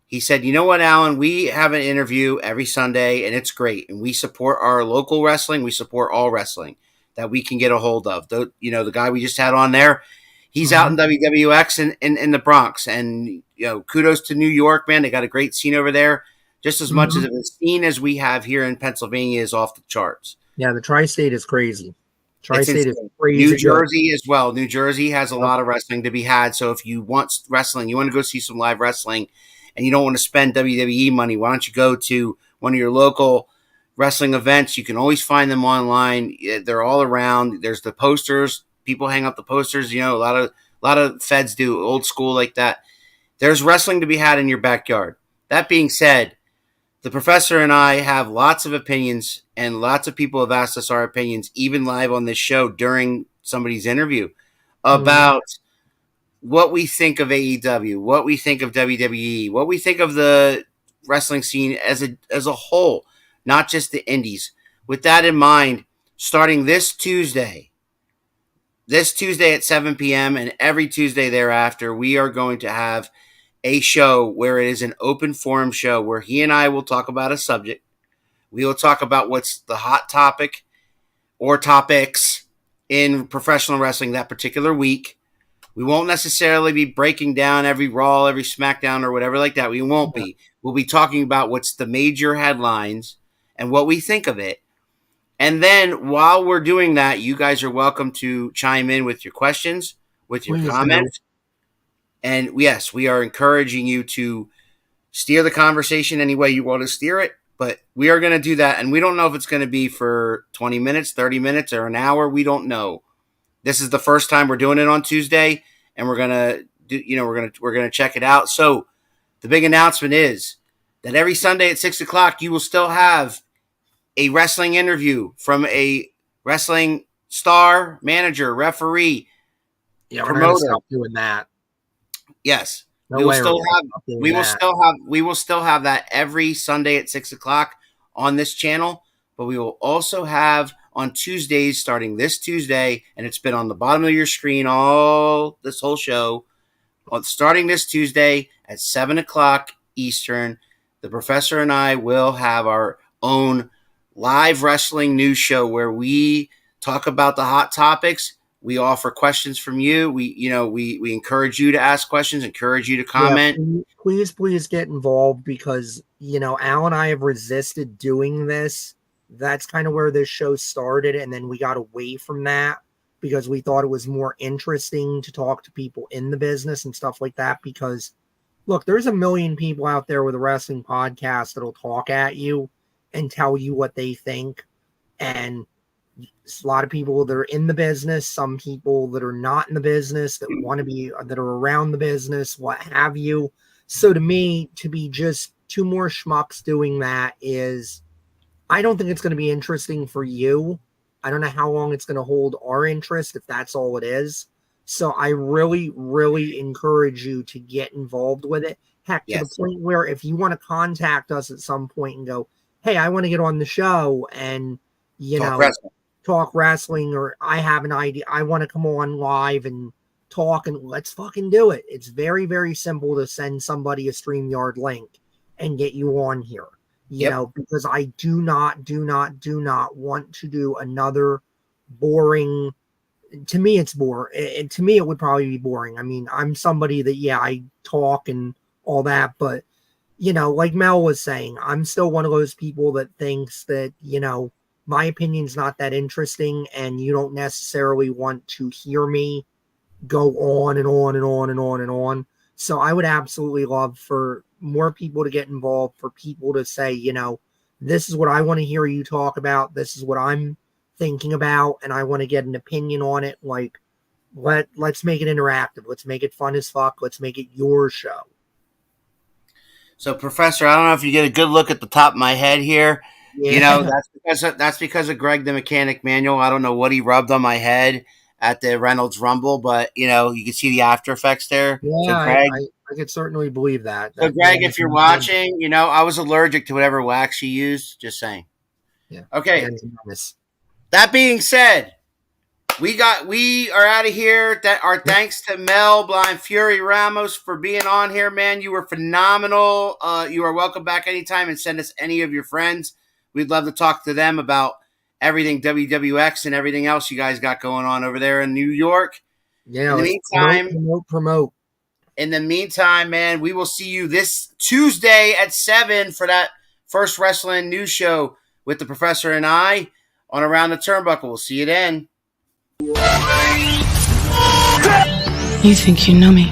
He said, you know what, Alan, we have an interview every Sunday, and it's great. And we support our local wrestling. We support all wrestling that we can get a hold of. The guy we just had on there, he's out in WWX in the Bronx. And, kudos to New York, man. They got a great scene over there. Just as much as the scene as we have here in Pennsylvania is off the charts. Yeah, the tri-state is crazy. Tri-state is crazy. New Jersey as well. New Jersey has a lot of wrestling to be had. So if you want wrestling, you want to go see some live wrestling, and you don't want to spend WWE money, why don't you go to one of your local wrestling events? You can always find them online. They're all around. There's the posters. People hang up the posters. A lot of feds do old school like that. There's wrestling to be had in your backyard. That being said, the professor and I have lots of opinions, and lots of people have asked us our opinions, even live on this show during somebody's interview, about what we think of AEW, what we think of WWE, what we think of the wrestling scene as a whole, not just the indies. With that in mind, starting this Tuesday at 7 p.m. and every Tuesday thereafter, we are going to have a show where it is an open forum show where he and I will talk about a subject. We will talk about what's the hot topic or topics in professional wrestling that particular week. We won't necessarily be breaking down every Raw, every SmackDown, or whatever like that. We won't be. We'll be talking about what's the major headlines and what we think of it. And then while we're doing that, you guys are welcome to chime in with your questions, with your comments. And yes, we are encouraging you to steer the conversation any way you want to steer it. But we are going to do that. And we don't know if it's going to be for 20 minutes, 30 minutes, or an hour. We don't know. This is the first time we're doing it on Tuesday, and we're gonna we're gonna check it out. So the big announcement is that every Sunday at 6:00 you will still have a wrestling interview from a wrestling star, manager, referee, promoter. We're gonna stop doing that. Yes, we will still have that every Sunday at 6:00 on this channel, but we will also have on Tuesdays, starting this Tuesday, and it's been on the bottom of your screen this whole show. Starting this Tuesday at 7:00 Eastern, the professor and I will have our own live wrestling news show where we talk about the hot topics. We offer questions from you. We encourage you to ask questions, encourage you to comment. Yeah, please get involved, because Al and I have resisted doing this. That's kind of where this show started, and then we got away from that because we thought it was more interesting to talk to people in the business and stuff like that. Because, look, there's a million people out there with a wrestling podcast that'll talk at you and tell you what they think. And a lot of people that are in the business, some people that are not in the business, that want to be, that are around the business, what have you. So to me, to be just two more schmucks doing that is... I don't think it's going to be interesting for you. I don't know how long it's going to hold our interest, if that's all it is. So I really, really encourage you to get involved with it. Heck, to the point where if you want to contact us at some point and go, hey, I want to get on the show and, Talk wrestling. talk wrestling, or I have an idea. I want to come on live and talk, and let's fucking do it. It's very, very simple to send somebody a StreamYard link and get you on here, because I do not want to do another boring. To me, it's boring. To me, it would probably be boring. I mean, I'm somebody that, I talk and all that, but, like Mel was saying, I'm still one of those people that thinks that, my opinion's not that interesting, and you don't necessarily want to hear me go on and on and on and on and on. So I would absolutely love for more people to get involved, for people to say, this is what I want to hear you talk about. This is what I'm thinking about, and I want to get an opinion on it. Like, let's make it interactive. Let's make it fun as fuck. Let's make it your show. So, Professor, I don't know if you get a good look at the top of my head here. Yeah. That's because of Greg the Mechanic Manual. I don't know what he rubbed on my head at the Reynolds Rumble, but you can see the after effects there. Yeah, so Greg, I could certainly believe that. So Greg, if you're watching, I was allergic to whatever wax you used. Just saying. Yeah. Okay. That being said, we are out of here. Our thanks to Melvin Ramos for being on here, man. You were phenomenal. You are welcome back anytime, and send us any of your friends. We'd love to talk to them about everything WWX and everything else you guys got going on over there in New York. Yeah. In the meantime, promote. In the meantime, man, we will see you this Tuesday at 7 for that first wrestling news show with the Professor and I on Around the Turnbuckle. We'll see you then. You think you know me?